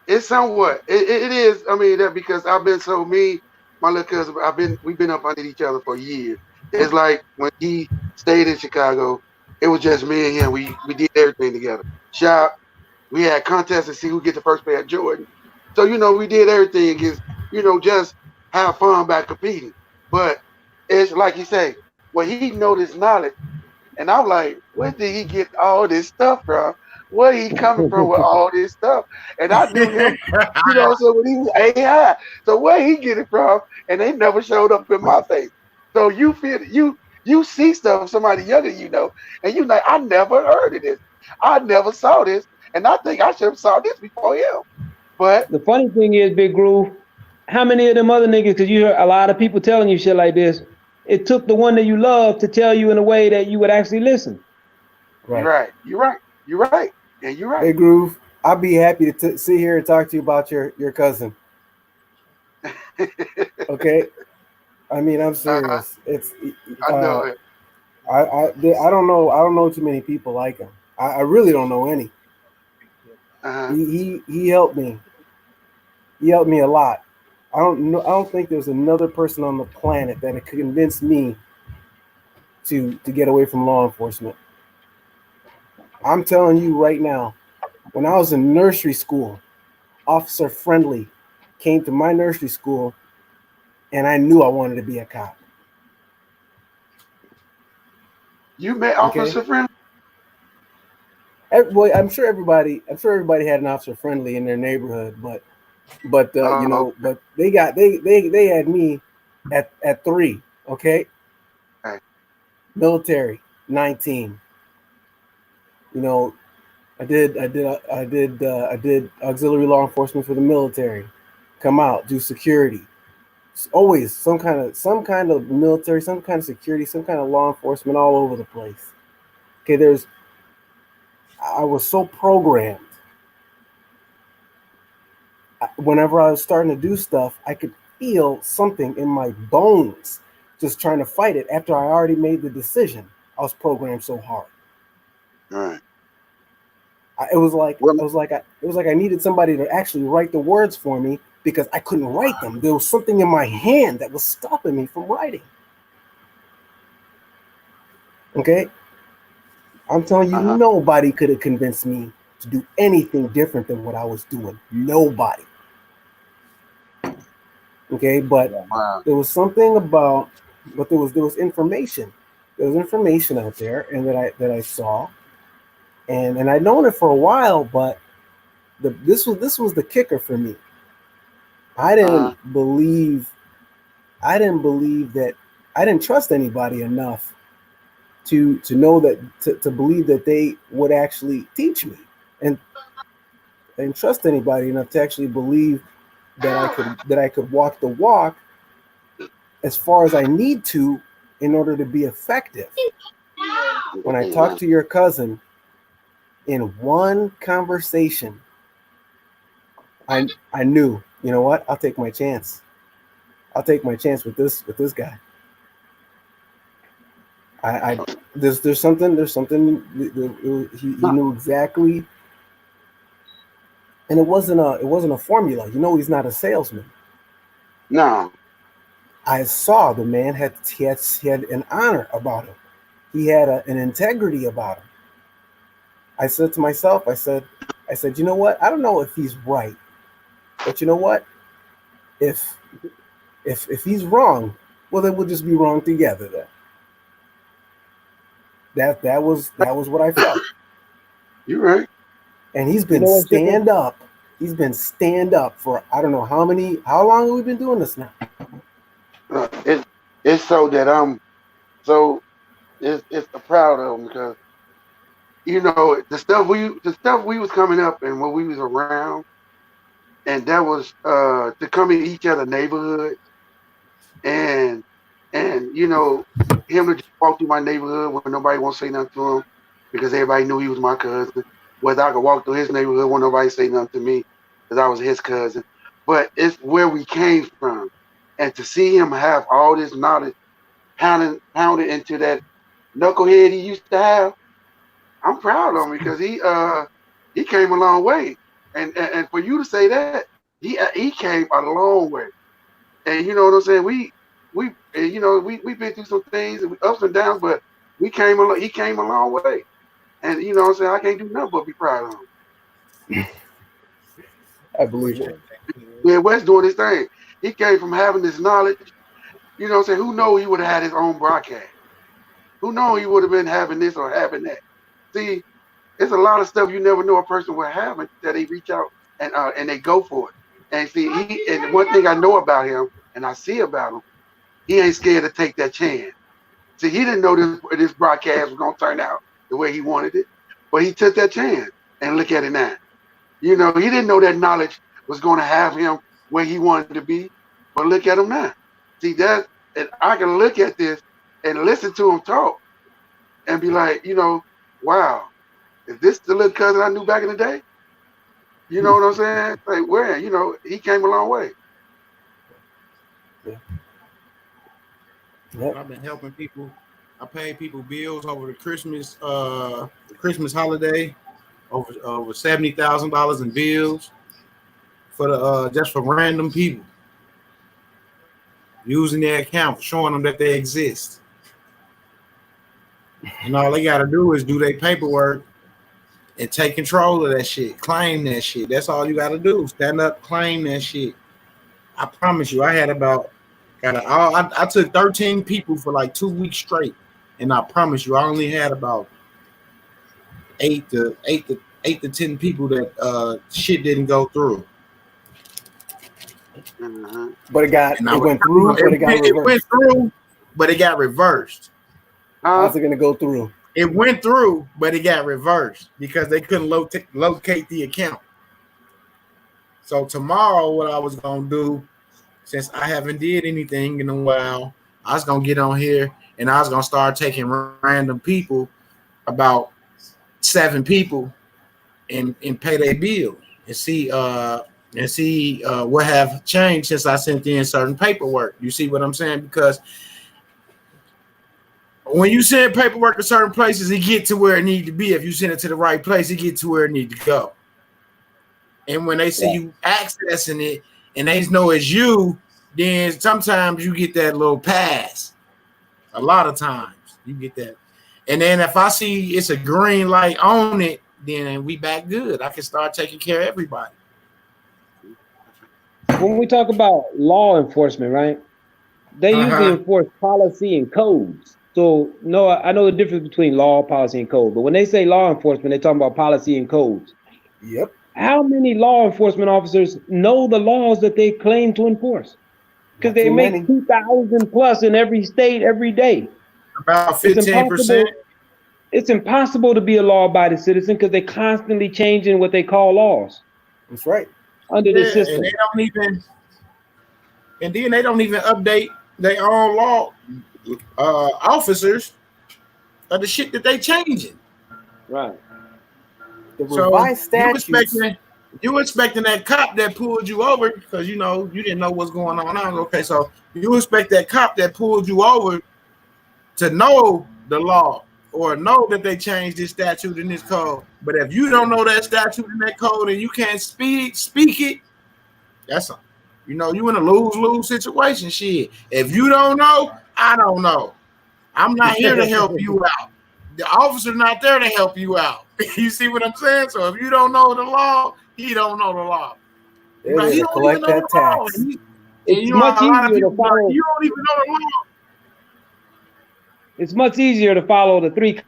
It's somewhat. It is. I mean that because I've been so me. My little cousin, we've been up under each other for years. It's like when he stayed in Chicago, it was just me and him. We did everything together. Shop, we had contests to see who get the first pair of Jordan. So we did everything against, just have fun by competing. But it's like you say, he know this knowledge, and I'm like, where did he get all this stuff from? Where he coming from with all this stuff? And I knew him, so when he was AI. So where he get it from? And they never showed up in my face. So you feel you see stuff somebody younger and you like, I never heard of this. I never saw this, and I think I should have saw this before him. But the funny thing is, Big Groove, how many of them other niggas, because you hear a lot of people telling you shit like this, it took the one that you love to tell you in a way that you would actually listen. Right. You're right, and you're right. Hey, Groove, I'd be happy to sit here and talk to you about your cousin. Okay, I mean, I'm serious. It's I know it. I don't know too many people like him. I really don't know any. He helped me. He helped me a lot. I don't think there's another person on the planet that could convince me to get away from law enforcement. I'm telling you right now, when I was in nursery school, Officer Friendly came to my nursery school, and I knew I wanted to be a cop. You met Officer Friendly? Boy, I'm sure everybody had an Officer Friendly in their neighborhood, but you know, but they had me at 3, okay? Right. Military, 19. You know, I did auxiliary law enforcement for the military. Come out, do security. It's always some kind of military, some kind of security, some kind of law enforcement all over the place. Okay, I was so programmed. Whenever I was starting to do stuff, I could feel something in my bones just trying to fight it after I already made the decision. I was programmed so hard. All right. It was like I needed somebody to actually write the words for me because I couldn't write them. There was something in my hand that was stopping me from writing. Okay? I'm telling you, nobody could have convinced me to do anything different than what I was doing. Nobody. Okay, but there was something about, but there was information. There was information out there, and that I saw, and I'd known it for a while, but this was the kicker for me. I didn't believe that I didn't trust anybody enough to know that to believe that they would actually teach me, and I didn't trust anybody enough to actually believe that I could walk the walk as far as I need to in order to be effective. When I talked to your cousin in one conversation, I knew, you know what? I'll take my chance. I'll take my chance with this guy. There's something he knew exactly, and it wasn't a formula. You know, he's not a salesman. No. I saw the man had an honor about him. He had an integrity about him. I said to myself, I said, you know what? I don't know if he's right, but you know what? If he's wrong, well, then we'll just be wrong together then. That was what I felt. You're right. And he's been stand up. He's been stand up for I don't know how long have we been doing this now? It's so that it's proud of him because you know the stuff we was coming up and when we was around, and that was to come in each other neighborhood and you know him to just walk through my neighborhood when nobody won't say nothing to him because everybody knew he was my cousin. Whether I could walk through his neighborhood when nobody say nothing to me because I was his cousin. But it's where we came from. And to see him have all this knowledge pounded into that knucklehead he used to have, I'm proud of him because he came a long way. And for you to say that, he came a long way. And you know what I'm saying? We we've been through some things and ups and downs, but he came a long way. And you know what I'm saying? I can't do nothing but be proud of him. I believe it. Yeah, West doing his thing. He came from having this knowledge. You know what I'm saying? Who knows he would have had his own broadcast? Who knows he would have been having this or having that? See, there's a lot of stuff you never know a person will have that they reach out and they go for it. And see, and one thing I know about him and I see about him, he ain't scared to take that chance. See, he didn't know this broadcast was gonna turn out the way he wanted it, But he took that chance, and look at it now. You know, he didn't know that knowledge was going to have him where he wanted to be, but look at him now. See that, and I can look at this and listen to him talk and be like, you know, wow, is this the little cousin I knew back in the day? You know what I'm saying? Like, where, you know, he came a long way. Yep. I've been helping people. I paid people bills over the Christmas holiday, over $70,000 in bills for the just for random people using their account, showing them that they exist. And all they got to do is do their paperwork and take control of that shit, claim that shit. That's all you got to do. Stand up, claim that shit. I promise you, I had about I took 13 people for like 2 weeks straight, and I promise you, I only had about 8 to 10 people that shit didn't go through. But it went through, but it got reversed. It went through, but it got reversed. How's it gonna go through? It went through, but it got reversed because they couldn't locate the account. So tomorrow, what I was gonna do, since I haven't did anything in a while, I was gonna get on here and I was gonna start taking random people, about 7 people, and pay their bill and see what have changed since I sent in certain paperwork. You see what I'm saying? Because when you send paperwork to certain places, it get to where it need to be. If you send it to the right place, it get to where it need to go. And when they see you accessing it and they know it's you, then sometimes you get that little pass. A lot of times you get that. And then if I see it's a green light on it, then we back good. I can start taking care of everybody. When we talk about law enforcement, right? They usually enforce policy and codes. So no, I know the difference between law, policy, and code. But when they say law enforcement, they're talking about policy and codes. Yep. How many law enforcement officers know the laws that they claim to enforce? Because they make 2,000 plus in every state every day. About 15%. It's impossible to be a law-abiding citizen because they're constantly changing what they call laws. That's right. Under the system. And they don't even update their own law officers of the shit that they changing. Right. The revised statutes. You expecting that cop that pulled you over because you didn't know what's going on. Okay, so you expect that cop that pulled you over to know the law or know that they changed this statute in this code. But if you don't know that statute in that code and you can't speak it, that's you in a lose-lose situation. Shit. If you don't know, I don't know. I'm not here to help you out. The officer's not there to help you out. You see what I'm saying? So if you don't know the law, he don't know the law. He don't even know the law. It's much easier to follow. You don't even know the law. It's much easier to follow the 3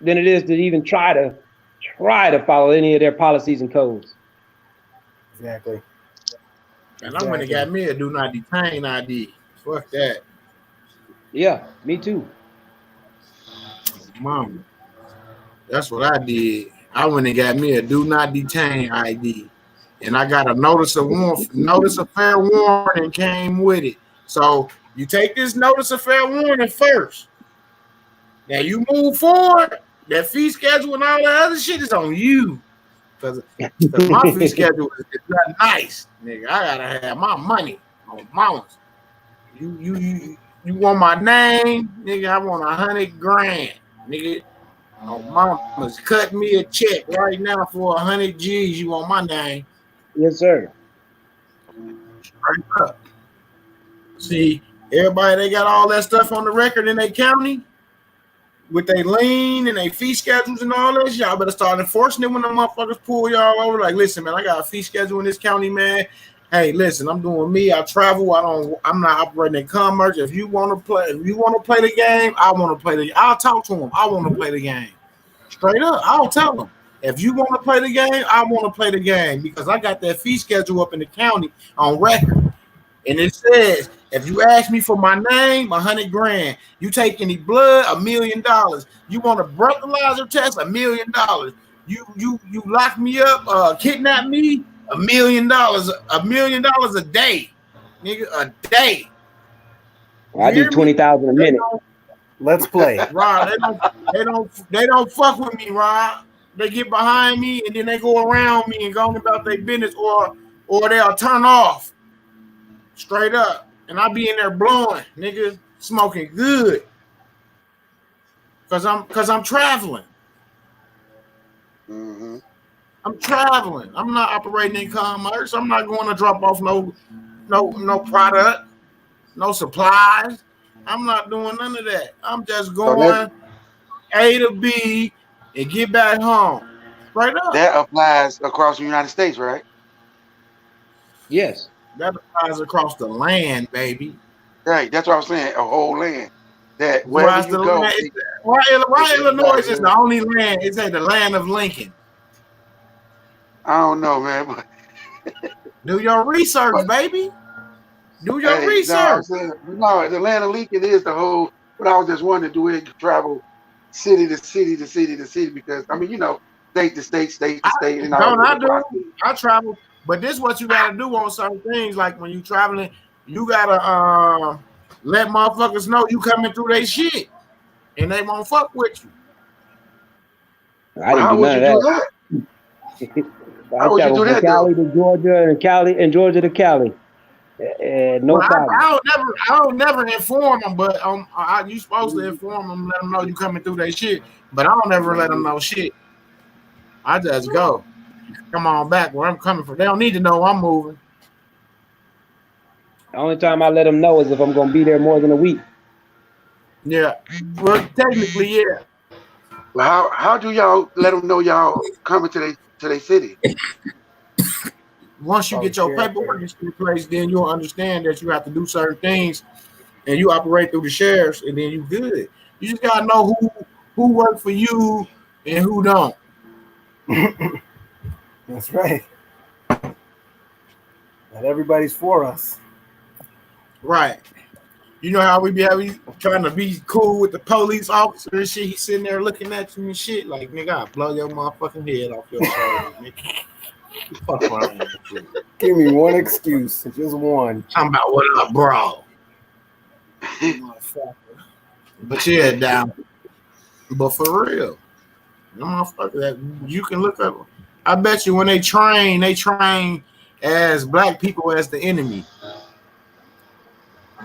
than it is to even try to follow any of their policies and codes. Exactly. And I went and got me a do not detain ID. Fuck that. Yeah, me too. Mama, that's what I did. I went and got me a do not detain ID, and I got a notice of fair warning came with it. So you take this notice of fair warning first. Now you move forward. That fee schedule and all that other shit is on you, because my fee schedule is not nice, nigga. I gotta have my money on mama's. You want my name, nigga? I want $100,000. Nigga, mama's cut me a check right now for 100 G's. You want my name? Yes, sir. Straight up. See, everybody, they got all that stuff on the record in their county with their lien and their fee schedules and all that. Y'all better start enforcing it when the motherfuckers pull y'all over. Like, listen, man, I got a fee schedule in this county, man. Hey, listen, I'm doing me. I travel. I'm not operating in commerce. If you want to play the game, I want to play the game. I'll talk to them. I want to play the game. Straight up. I'll tell them. If you want to play the game, I want to play the game because I got that fee schedule up in the county on record. And it says If you ask me for my name, $100 grand. You take any blood, $1 million. You want a breathalyzer test, $1 million. You lock me up, kidnap me, $1 million. $1 million a day, nigga, a day. I do 20,000 a minute. Let's play. Rod, they don't fuck with me, Rod. They get behind me and then they go around me and go on about their business, or they'll turn off straight up. And I'll be in there blowing, nigga, smoking good. Cause I'm traveling. Mm-hmm. I'm traveling. I'm not operating in commerce. I'm not going to drop off no product, no supplies. I'm not doing none of that. I'm just going A to B and get back home. Straight up. That applies across the United States, right? Yes. That applies across the land, baby. Right. That's what I'm saying. A whole land. That wherever you go. Why Illinois is the only land? It's the land of Lincoln. I don't know, man. But do your research, baby. Do your research. No, the land of Lincoln is the whole. But I was just wondering, do it travel city to city to city to city? Because I mean, state to state, state to state. And I travel, but this is what you gotta do on certain things. Like when you traveling, you gotta let motherfuckers know you coming through their shit, and they won't fuck with you. I didn't do none of that. I traveled from Cali to Georgia and Georgia to Cali. No problem. I don't never inform them, but you supposed to inform them, let them know you coming through their shit. But I don't ever let them know shit. I just go. Come on back where I'm coming from. They don't need to know I'm moving. The only time I let them know is if I'm gonna be there more than a week. Yeah. Well, technically, yeah. Well, how do y'all let them know y'all coming to their city? Once you get your paperwork in place, then you'll understand that you have to do certain things, and you operate through the sheriffs, and then you good. You just gotta know who work for you and who don't. That's right. Not everybody's for us. Right. You know how we be trying to be cool with the police officer and shit. He's sitting there looking at you and shit like, nigga, I'll blow your motherfucking head off your shoulder, nigga. Fuck around with you. Give me one excuse, just one. I'm about what up, bro. But yeah, down. But for real, motherfucker, that you can look up. I bet you when they train as black people as the enemy.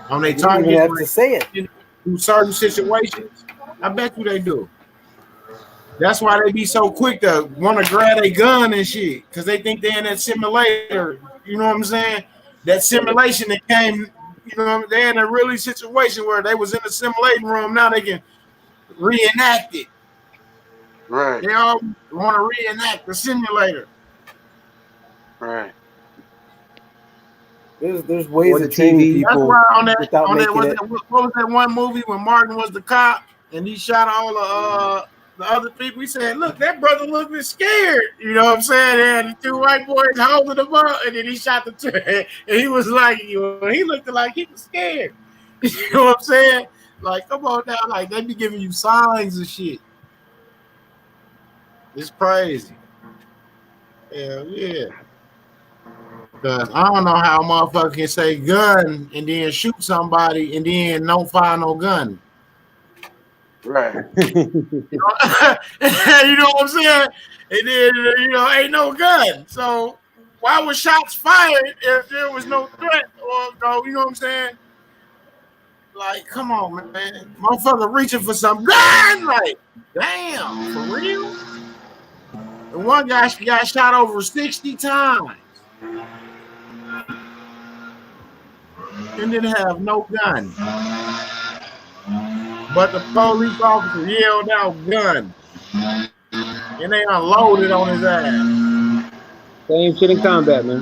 When they target, you have to say it. In certain situations, I bet you they do. That's why they be so quick to want to grab a gun and shit, because they think they're in that simulator. You know what I'm saying? That simulation that came, they're in a really situation where they was in the simulating room. Now they can reenact it. Right. They all want to reenact the simulator. Right. There's ways of training people. That's why on that what was that one movie when Martin was the cop and he shot all the other people? He said, "Look, that brother looked scared." You know what I'm saying? And the two white boys holding him up, and then he shot the two, and he was like, he looked like he was scared. You know what I'm saying? Like, come on now, like they be giving you signs and shit. It's crazy. Hell yeah. Cause I don't know how a motherfucker can say gun and then shoot somebody and then don't find no gun. Right. You know what I'm saying? And then ain't no gun. So why was shots fired if there was no threat or no? You know what I'm saying? Like, come on, man. Motherfucker reaching for some gun. Like, damn, for real? And one guy got shot over 60 times. And didn't have no gun. But the police officer yelled out gun. And they unloaded on his ass. Same shit in combat, man.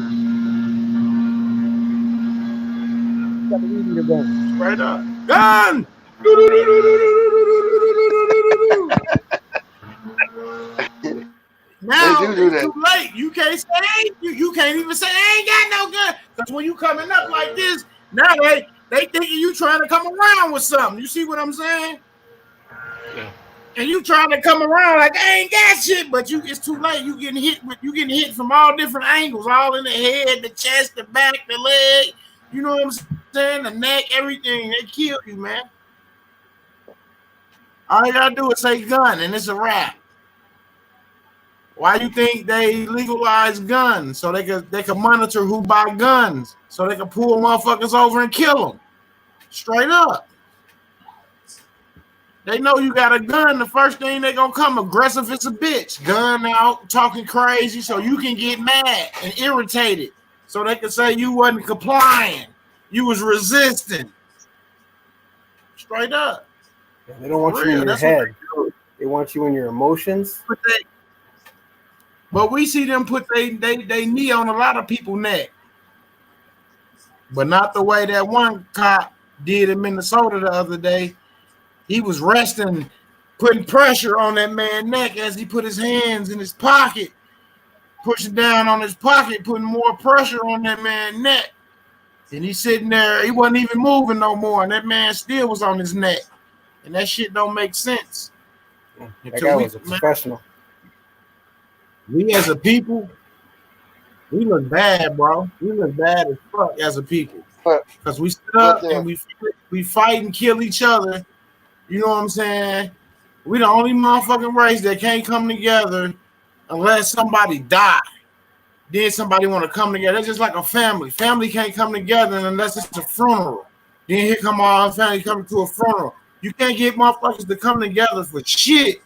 Got the reason to go. Straight up. Gun! Now it's too late. You can't say you can't even say I ain't got no gun. Because when you coming up like this, now They thinking you trying to come around with something. You see what I'm saying? Yeah. And you trying to come around like I ain't got shit, but it's too late. You getting hit from all different angles, all in the head, the chest, the back, the leg. You know what I'm saying? The neck, everything. They kill you, man. All you gotta do is say gun, and it's a wrap. Why you think they legalized guns so they could monitor who buy guns, so they can pull motherfuckers over and kill them? Straight up. They know you got a gun. The first thing they gonna come aggressive as a bitch. Gun out, talking crazy, so you can get mad and irritated. So they can say you wasn't complying. You was resisting. Straight up. They don't want you in your head. They want you in your emotions. But we see them put they knee on a lot of people's neck. But not the way that one cop did in Minnesota the other day. He was resting, putting pressure on that man's neck as he put his hands in his pocket, pushing down on his pocket, putting more pressure on that man's neck. And he's sitting there, he wasn't even moving no more, and that man still was on his neck. And that shit don't make sense. That guy was a professional. We as a people, we look bad, bro. We look bad as fuck as a people. Because we sit up and we fight and kill each other. You know what I'm saying? We the only motherfucking race that can't come together unless somebody die. Then somebody want to come together. It's just like a family. Family can't come together unless it's a funeral. Then here come all the family coming to a funeral. You can't get motherfuckers to come together for shit,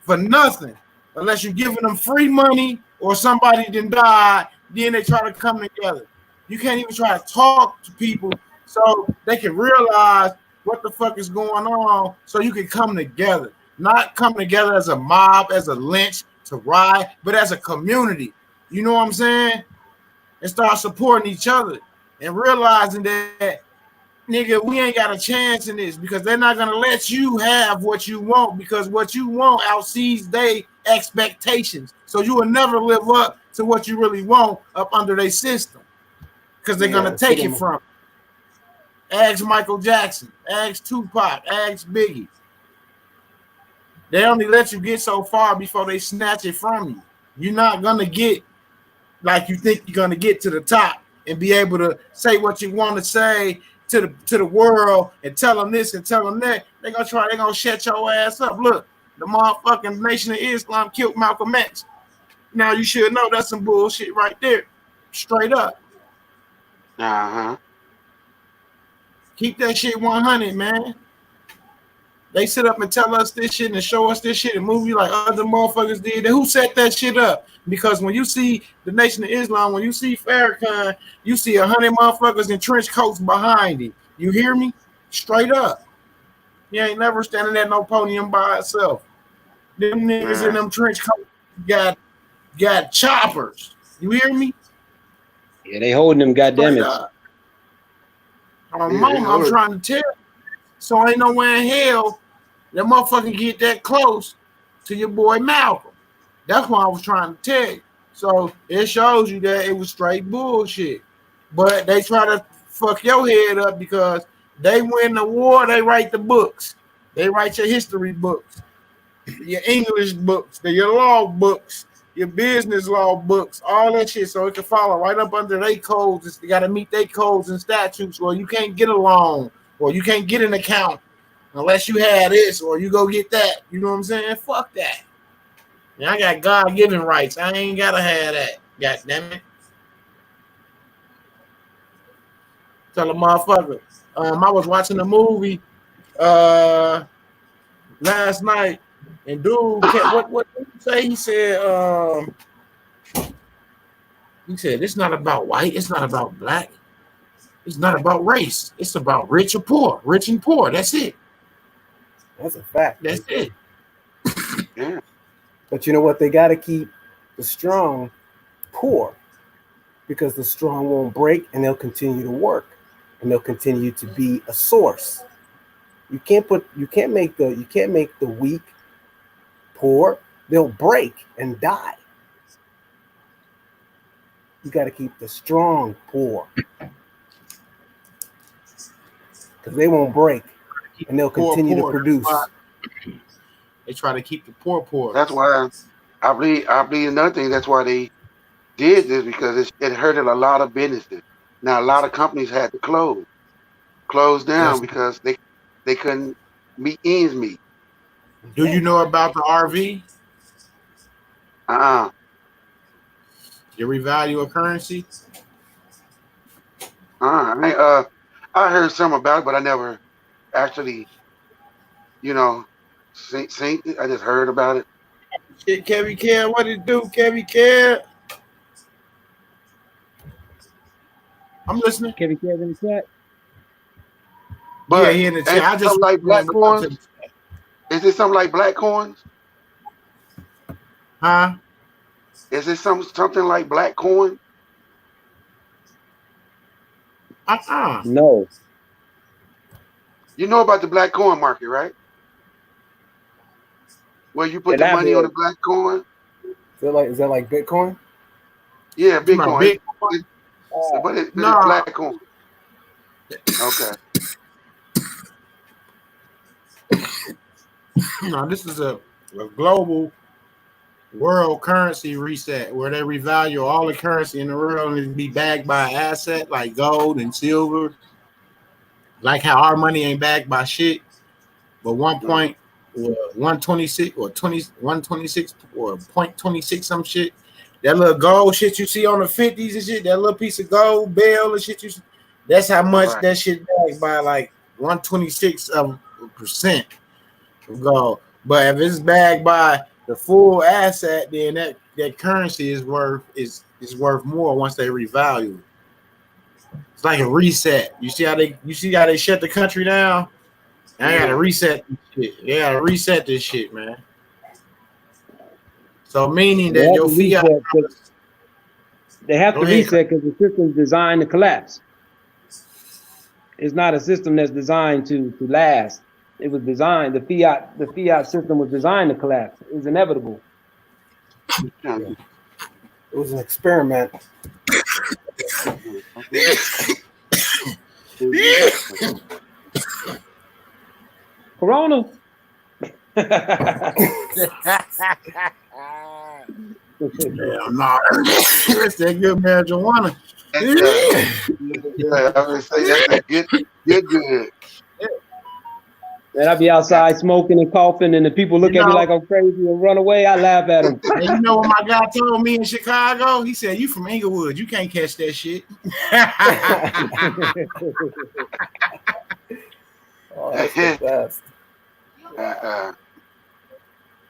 for nothing, unless you're giving them free money or somebody didn't die. Then they try to come together. You can't even try to talk to people so they can realize what the fuck is going on so you can come together. Not come together as a mob, as a lynch to riot, but as a community. You know what I'm saying? And start supporting each other and realizing that, nigga, we ain't got a chance in this because they're not going to let you have what you want because what you want outsees their expectations. So you will never live up to what you really want up under their system because they're going to take it from you. Ask Michael Jackson, ask Tupac, ask Biggie. They only let you get so far before they snatch it from you. You're not going to get like you think you're going to get to the top and be able to say what you want to say to the world and tell them this and tell them that. They're going to shut your ass up. Look, the motherfucking Nation of Islam killed Malcolm X. Now you should know that's some bullshit right there. Straight up. Uh-huh. Keep that shit 100, man. They sit up and tell us this shit and show us this shit and movie like other motherfuckers did. Who set that shit up? Because when you see the Nation of Islam, when you see Farrakhan, you see 100 motherfuckers in trench coats behind him. You hear me? Straight up. You ain't never standing at no podium by itself. Them niggas in them trench coats got choppers. You hear me? Yeah, they holding them goddamn it. I'm trying to tell you. So ain't nowhere in hell that motherfucker get that close to your boy Malcolm. That's what I was trying to tell you. So it shows you that it was straight bullshit. But they try to fuck your head up because they win the war, they write the books. They write your history books, your English books, your law books, your business law books, all that shit, so it can follow right up under their codes. You got to meet their codes and statutes, or you can't get a loan, or you can't get an account unless you have this, or you go get that. You know what I'm saying? Fuck that. Man, I got God-given rights. I ain't got to have that. God damn it. Tell a motherfucker. I was watching a movie last night, and dude, what did he say? He said, it's not about white. It's not about black. It's not about race. It's about rich or poor. Rich and poor. That's it. That's a fact. That's it. Yeah. But you know what? They got to keep the strong poor because the strong won't break and they'll continue to work and they'll continue to be a source. You can't make the weak poor. They'll break and die. You got to keep the strong poor. because they won't break, and they'll continue to produce. They try to keep the poor. That's why I believe another thing. That's why they did this, because it hurted a lot of businesses. Now a lot of companies had to close down because they couldn't meet ends meet. Do you know about the RV? You revalue a currency? I heard some about it, but I never actually, seen it. I just heard about it. Shit, Kevin Care, what it do, Kevin Care? I'm listening. Kevin Care in the chat. But yeah, he in the chat. I just like black coins. Is it something like black coins? Huh? Is it something like black coin? No. You know about the black coin market, right? Where you put the money on the black coin? Is that like Bitcoin? Yeah, Bitcoin. But it's black coin. Okay. No, this is a global world currency reset where they revalue all the currency in the world and be backed by an asset like gold and silver. Like how our money ain't backed by shit. But 126 or 126 or 0.26 some shit. That little gold shit you see on the 50s and shit, that little piece of gold bill and shit that's how much that shit backed by, like 126% of gold. But if it's backed by the full asset, then that currency is worth more once they revalue it. It's like a reset. You see how they shut the country down? I gotta reset this shit. Yeah, reset this shit, man. So meaning that your fiat, they have to reset because the system's designed to collapse. It's not a system that's designed to last. It was designed. The fiat system was designed to collapse. It was inevitable. It was an experiment. Corona. Hell no. It's that good marijuana. Yeah, I would say that's a good. And I be outside smoking and coughing, and the people look at me like I'm crazy and run away. I laugh at them. And you know what my guy told me in Chicago? He said, "You from Inglewood? You can't catch that shit." Oh, that's the best.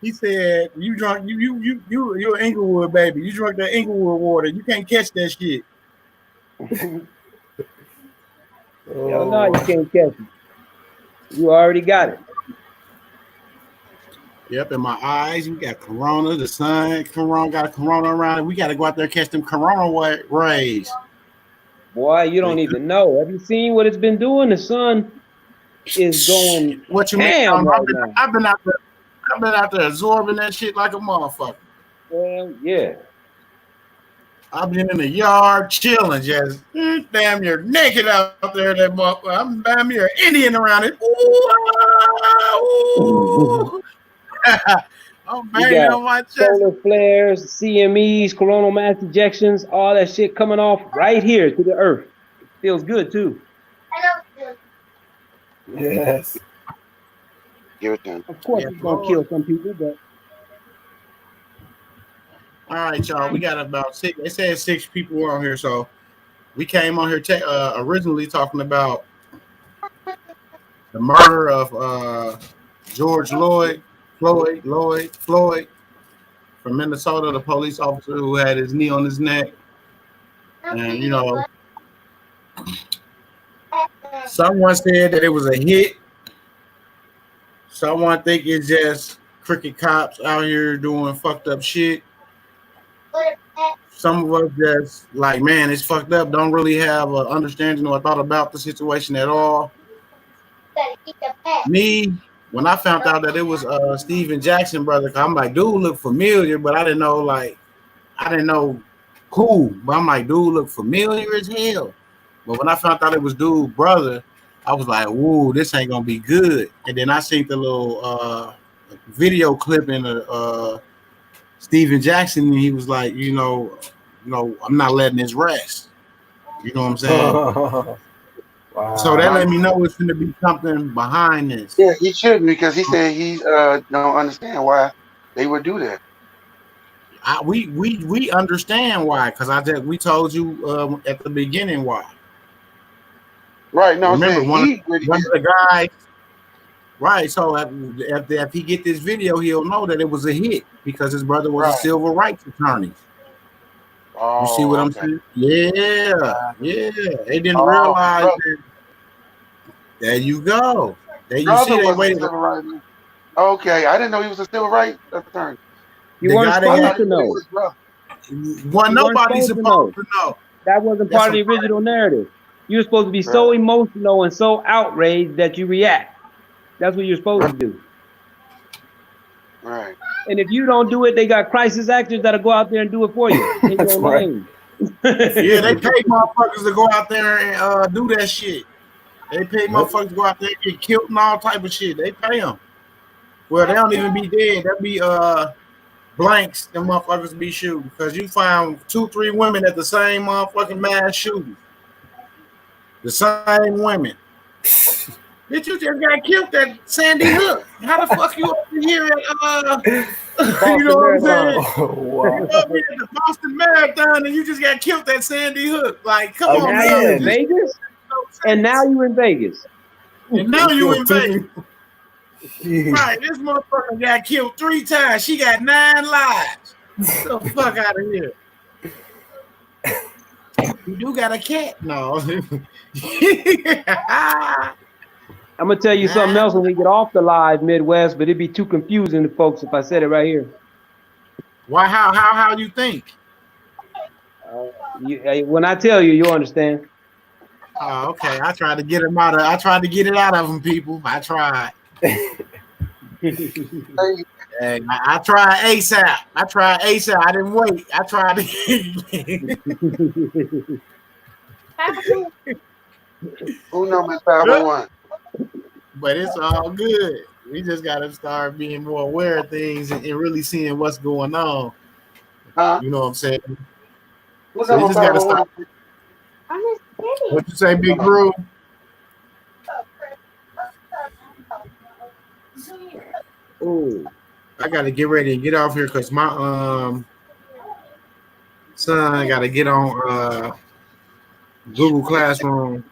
He said, "You drunk? You're Inglewood, baby. You drunk that Inglewood water. You can't catch that shit." Hell no, you can't catch it. You already got it. Yep, in my eyes, we got Corona, the sun, got Corona around it. We got to go out there and catch them Corona rays. Boy, you don't even know. Have you seen what it's been doing? The sun is going what you ham mean? right now. I've been out there absorbing that shit like a motherfucker. Well, yeah. I've been in the yard chilling, just damn near naked out there. That motherfucker. I'm damn near Indian around it. Ooh. I'm banging on my chest. Solar flares, CMEs, coronal mass ejections, all that shit coming off right here to the earth. It feels good too. Yes. Give it time. Of course, it's gonna kill some people, but. All right, y'all. We got about 6. They said 6 people on here, so we came on here originally talking about the murder of George Floyd from Minnesota, the police officer who had his knee on his neck, and someone said that it was a hit. Someone think it's just crooked cops out here doing fucked up shit. Some of us just like, man, it's fucked up. Don't really have an understanding or thought about the situation at all. Me, when I found out that it was Steven Jackson, brother, I'm like, dude, look familiar, but I didn't know who. But I'm like, dude, look familiar as hell. But when I found out it was dude, brother, I was like, "Whoa, this ain't gonna be good." And then I seen the little video clip in Steven Jackson, and he was like, you know, I'm not letting this rest. You know what I'm saying? Wow. So that let me know it's gonna be something behind this. Yeah, he shouldn't, because he said he don't understand why they would do that. We understand why, because we told you at the beginning why. Right? No, remember I'm saying one he of the guys. Right, so if he get this video, he'll know that it was a hit because his brother was a civil rights attorney. Oh, you see what I'm saying? Yeah. They didn't realize that. There you go. There you see they waited. Okay, I didn't know he was a civil rights attorney. You weren't supposed to know. Well, nobody's supposed to know. That wasn't part of the original narrative. You're supposed to be so emotional and so outraged that you react. That's what you're supposed to do. Right. And if you don't do it, they got crisis actors that'll go out there and do it for you. That's right. Yeah, they pay motherfuckers to go out there and do that shit. They pay motherfuckers to go out there and get killed and all type of shit. They pay them. Well, they don't even be dead. They'll be blanks. Them motherfuckers be shooting because you find 2-3 women at the same motherfucking mass shooting. The same women. Bitch, you just got killed at Sandy Hook. How the fuck you up here at you know what I'm saying? Wow. You up here at the Boston Marathon and you just got killed at Sandy Hook. Like, come on, now man. you in Vegas? And now you in Vegas. And now you in Vegas. Right, this motherfucker got killed 3 times. She got 9 lives. Get the fuck out of here. You do got a cat? No. I'm gonna tell you something else when we get off the live Midwest, but it'd be too confusing to folks if I said it right here. Why? How you think? When I tell you, you'll understand. Oh, okay. I tried to get him out of. I tried to get it out of him, people. I tried. I tried ASAP. I didn't wait. I tried to. Who number 501? But it's all good. We just gotta start being more aware of things and really seeing what's going on. You know what I'm saying? What's so we just gotta start. What you say, Big Brew? Oh, I gotta get ready and get off here because my son gotta get on Google Classroom.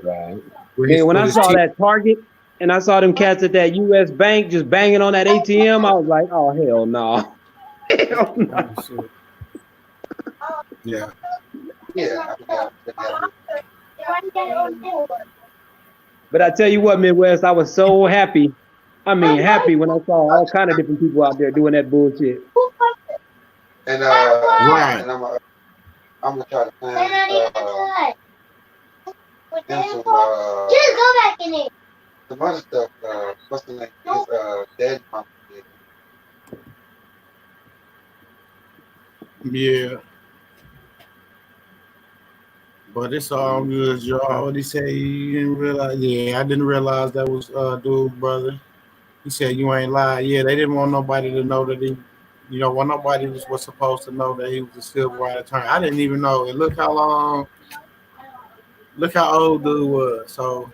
Right. Man, when I saw that Target and I saw them cats at that U.S. Bank just banging on that ATM, I was like, oh, hell no. Hell no. Yeah. But I tell you what, Midwest, I was so happy. I mean, happy when I saw all kind of different people out there doing that bullshit. And right. And I'm gonna try to find just go back in it. Some other stuff. What's the name? It's Dead Mom. Yeah. But it's all good, y'all. What he say? You didn't realize? Yeah, I didn't realize that was dude, brother. He said you ain't lied. Yeah, they didn't want nobody to know that he, when nobody was supposed to know that he was a civil rights attorney. I didn't even know. And look how old dude was. So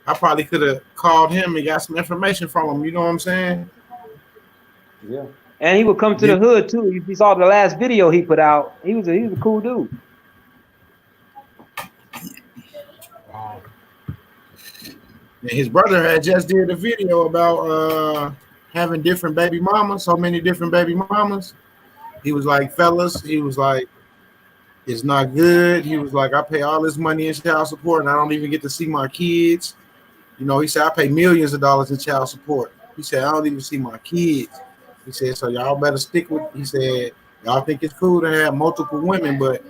I probably could have called him and got some information from him. You know what I'm saying? Yeah. And he would come to the hood too. If you saw the last video he put out, he was a cool dude. Wow. And his brother had just did a video about having different baby mamas, so many different baby mamas. He was like, fellas, he was like, it's not good. He was like, I pay all this money in child support and I don't even get to see my kids. He said, I pay millions of dollars in child support. He said, I don't even see my kids. He said, so y'all better stick with, he said, y'all think it's cool to have multiple women, but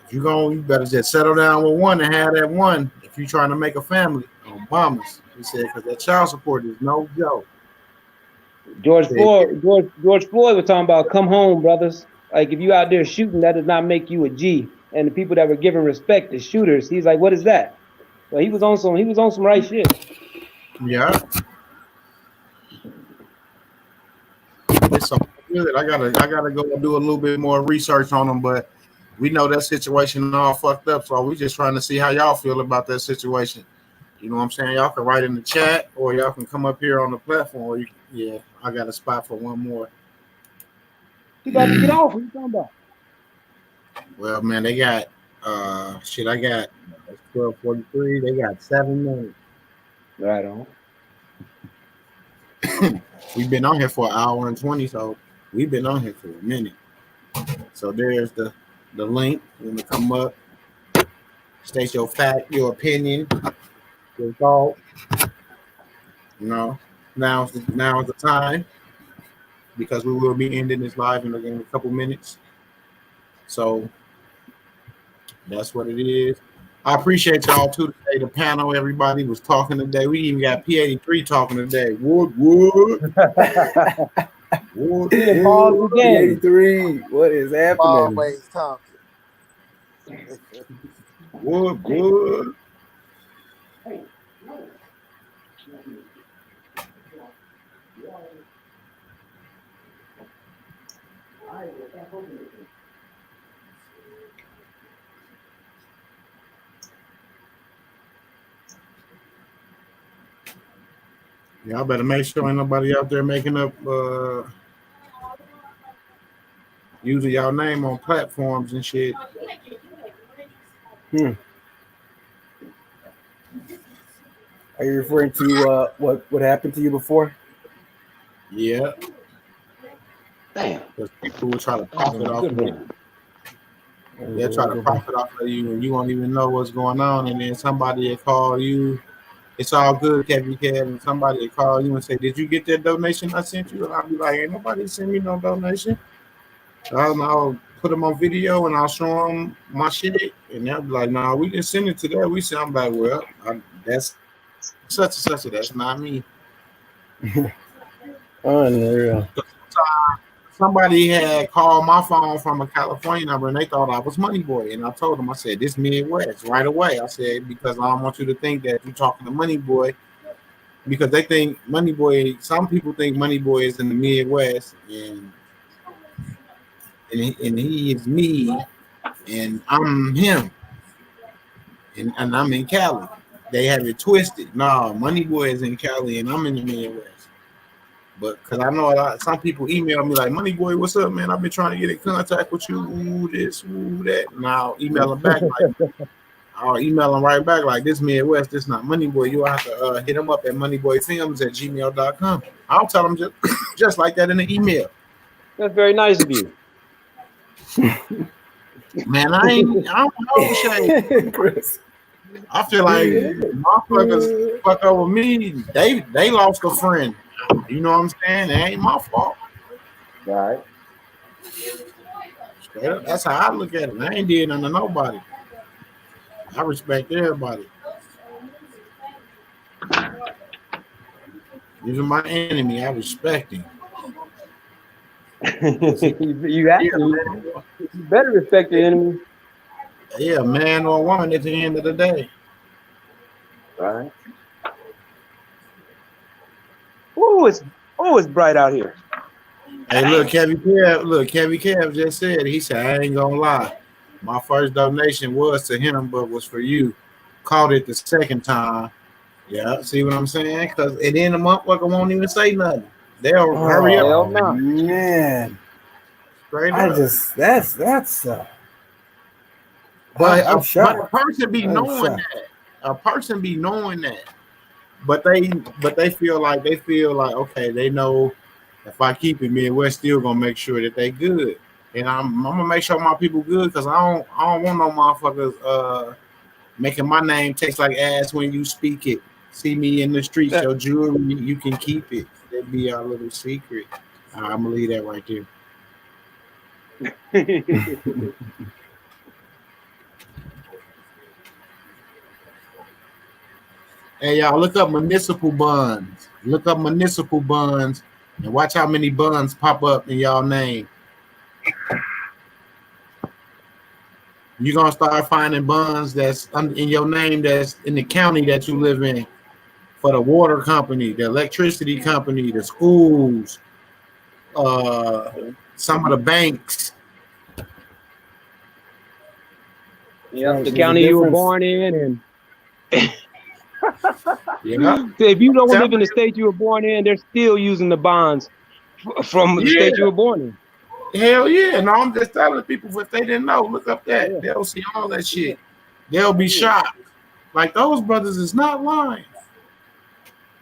if you better just settle down with one and have that one if you're trying to make a family on mamas. He said, because that child support is no joke. George Floyd was talking about come home, brothers. Like if you out there shooting, that does not make you a G. And the people that were giving respect to shooters, he's like, what is that? So he was on some right shit. Yeah. It's so good. I gotta go and do a little bit more research on them, but we know that situation all fucked up. So we just trying to see how y'all feel about that situation. You know what I'm saying? Y'all can write in the chat, or y'all can come up here on the platform. Yeah, I got a spot for one more. He about to get off. What you talking about? Well, man, they got shit. I got 12:43. They got 7 minutes. Right on. We've been on here for 1:20, so we've been on here for a minute. So there's the link. When it come up, state your fact, your opinion, your thought. You know, now is the time, because we will be ending this live in a couple minutes. So that's what it is. I appreciate y'all too today. The panel, everybody was talking today. We even got P83 talking today. Wood. Wood. P83. What is happening? Always talking. Wood. Y'all better make sure ain't nobody out there making up using y'all name on platforms and shit. Are you referring to what happened to you before? Yeah. Damn. Because people will try to profit off of you. They'll try to profit off of you, and you won't even know what's going on. And then somebody will call you. It's all good, Kevin. And somebody will call you and say, "Did you get that donation I sent you?" And I'll be like, "Ain't nobody sent me no donation." So I'll put them on video and I'll show them my shit, and they'll be like, "No, we didn't send it to that." We say, "I'm like, well, that's such and such. That's not me." Unreal. Somebody had called my phone from a California number, and they thought I was Money Boy. And I told them, I said, "This Midwest," right away. I said, because I don't want you to think that you're talking to Money Boy, because they think Money Boy. Some people think Money Boy is in the Midwest, and he is me, and I'm him, and I'm in Cali. They have it twisted. No, Money Boy is in Cali, and I'm in the Midwest. But because I know some people email me like, "Money Boy, what's up, man? I've been trying to get in contact with you. Ooh, this, ooh, that." And I'll email them back. I'll email them right back like, "This Midwest, this not Money Boy. You'll have to hit them up at moneyboyfilms@gmail.com. I'll tell them just like that in the email. That's very nice of you. Man, I don't know, Shay. Chris. I feel like motherfuckers fuck over me. They lost a friend. You know what I'm saying? It ain't my fault. Right. That's how I look at it. I ain't did nothing to nobody. I respect everybody. Even my enemy, I respect him. You have to. You better respect your enemy. Yeah, man or woman at the end of the day. Right. It's bright out here. Hey, look, Kevin Kev just said, he said, "I ain't gonna lie. My first donation was to him, but was for you. Caught it the second time." Yeah, see what I'm saying? Because at the end of the motherfucker won't even say nothing. They'll hurry up. Hell no. Man. Straight I up. just that's But I'm a shocked. person be knowing that. A person be knowing that. But they feel like okay, they know if I keep it, Midwest still gonna make sure that they good. And I'm gonna make sure my people good, because I don't want no motherfuckers making my name taste like ass when you speak it. See me in the streets, your jewelry, you can keep it. That'd be our little secret. I'm gonna leave that right there. Hey, y'all, look up municipal buns. Look up municipal buns and watch how many buns pop up in y'all name. You're gonna start finding bonds that's in your name, that's in the county that you live in, for the water company, the electricity company, the schools, some of the banks. Yep, Right, the there's a county you were difference. born in, and Yeah, if you don't live in the Tell state you were born in, they're still using the bonds from the state you yeah, were born in. hell yeah. No, I'm just telling people, if they didn't know, look up that. Yeah, They'll see all that yeah, shit. They'll be yeah. shocked. Like those brothers is not lying.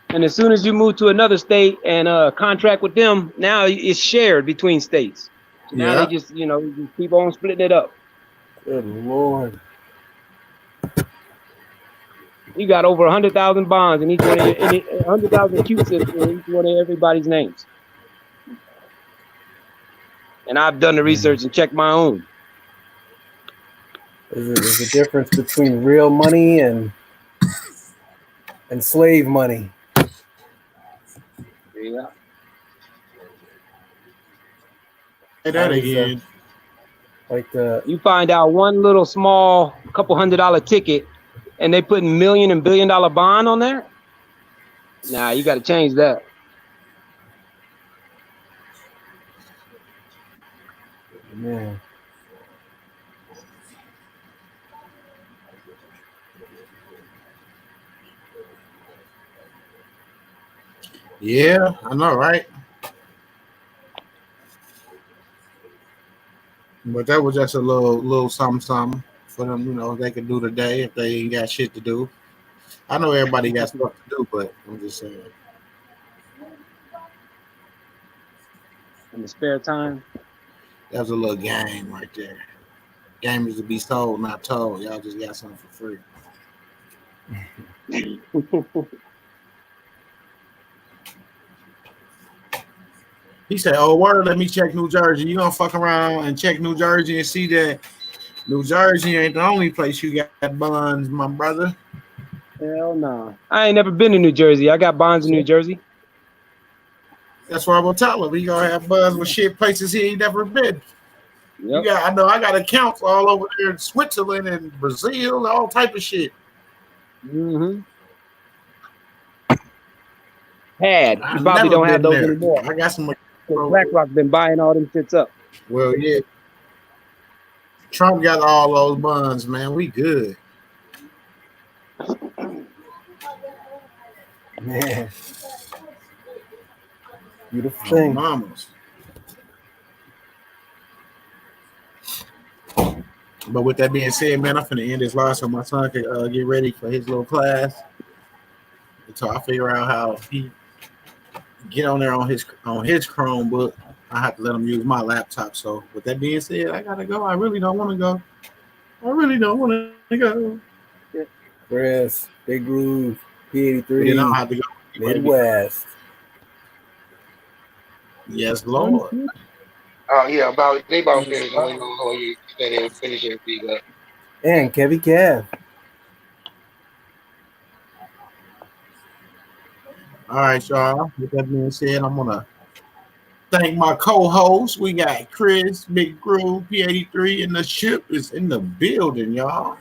And as soon as you move to another state and contract with them, now it's shared between states. So now they Yeah. just, just keep on splitting it up. Good Lord. You got over 100,000 bonds in each one of your, 100,000 CUSIPs in each one of everybody's names. And I've done the research and checked my own. There's a difference between real money and slave money. Yeah. Say that again. You find out one little small couple $100 ticket and they put million and billion dollar bond on there. Nah, you got to change that. Yeah. Yeah, I know, right? But that was just a little something for them, they could do today if they ain't got shit to do. I know everybody got stuff to do, but I'm just saying. In the spare time. That was a little game right there. Game is to be sold, not told. Y'all just got something for free. He said, "Oh, word, let me check New Jersey." You gonna fuck around and check New Jersey and see that New Jersey ain't the only place you got bonds, my brother. Hell no. I ain't never been to New Jersey. I got bonds in New Jersey. That's what I'm gonna tell him. He gonna have bonds with shit places he ain't never been. Yep. I know I got accounts all over there in Switzerland and Brazil, all type of shit. Mm-hmm. You I've probably never don't have been those there. anymore. I got some. BlackRock been buying all them shits up. Well, yeah. Trump got all those bonds, man. We good. Man. Beautiful thing. Mamas. But with that being said, man, I'm finna end this live so my son can get ready for his little class. Until I figure out how he get on there on his Chromebook. I have to let him use my laptop. So with that being said, I gotta go. I really don't want to go. I really don't want to go. Chris, Big Groove, P83, Then I'll have to go. Midwest. Yes, Lord. Oh yeah, they about finished. I'm waiting on how you stay there and finish everything up. And Kevy Kev. All right, y'all. With that being said, I'm gonna thank my co-hosts. We got Chris, Big Groove, P83, and the ship is in the building, y'all.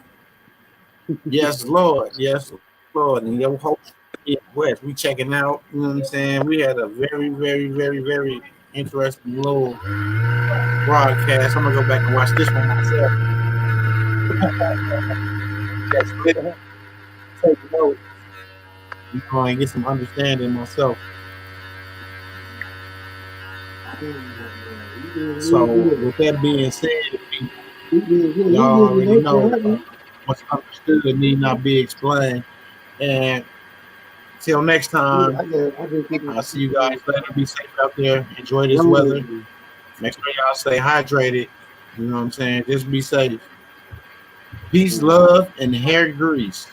Yes, Lord. Yes, Lord. And your host, West. We checking out. You know what I'm saying? We had a very, very, very, very interesting little broadcast. I'm gonna go back and watch this one myself. Just take notes. And get some understanding myself. So with that being said, y'all already know what's understood need not be explained. And till next time, I'll see you guys later. Be safe out there. Enjoy this weather. Make sure y'all stay hydrated. You know what I'm saying? Just be safe. Peace, love, and hair grease.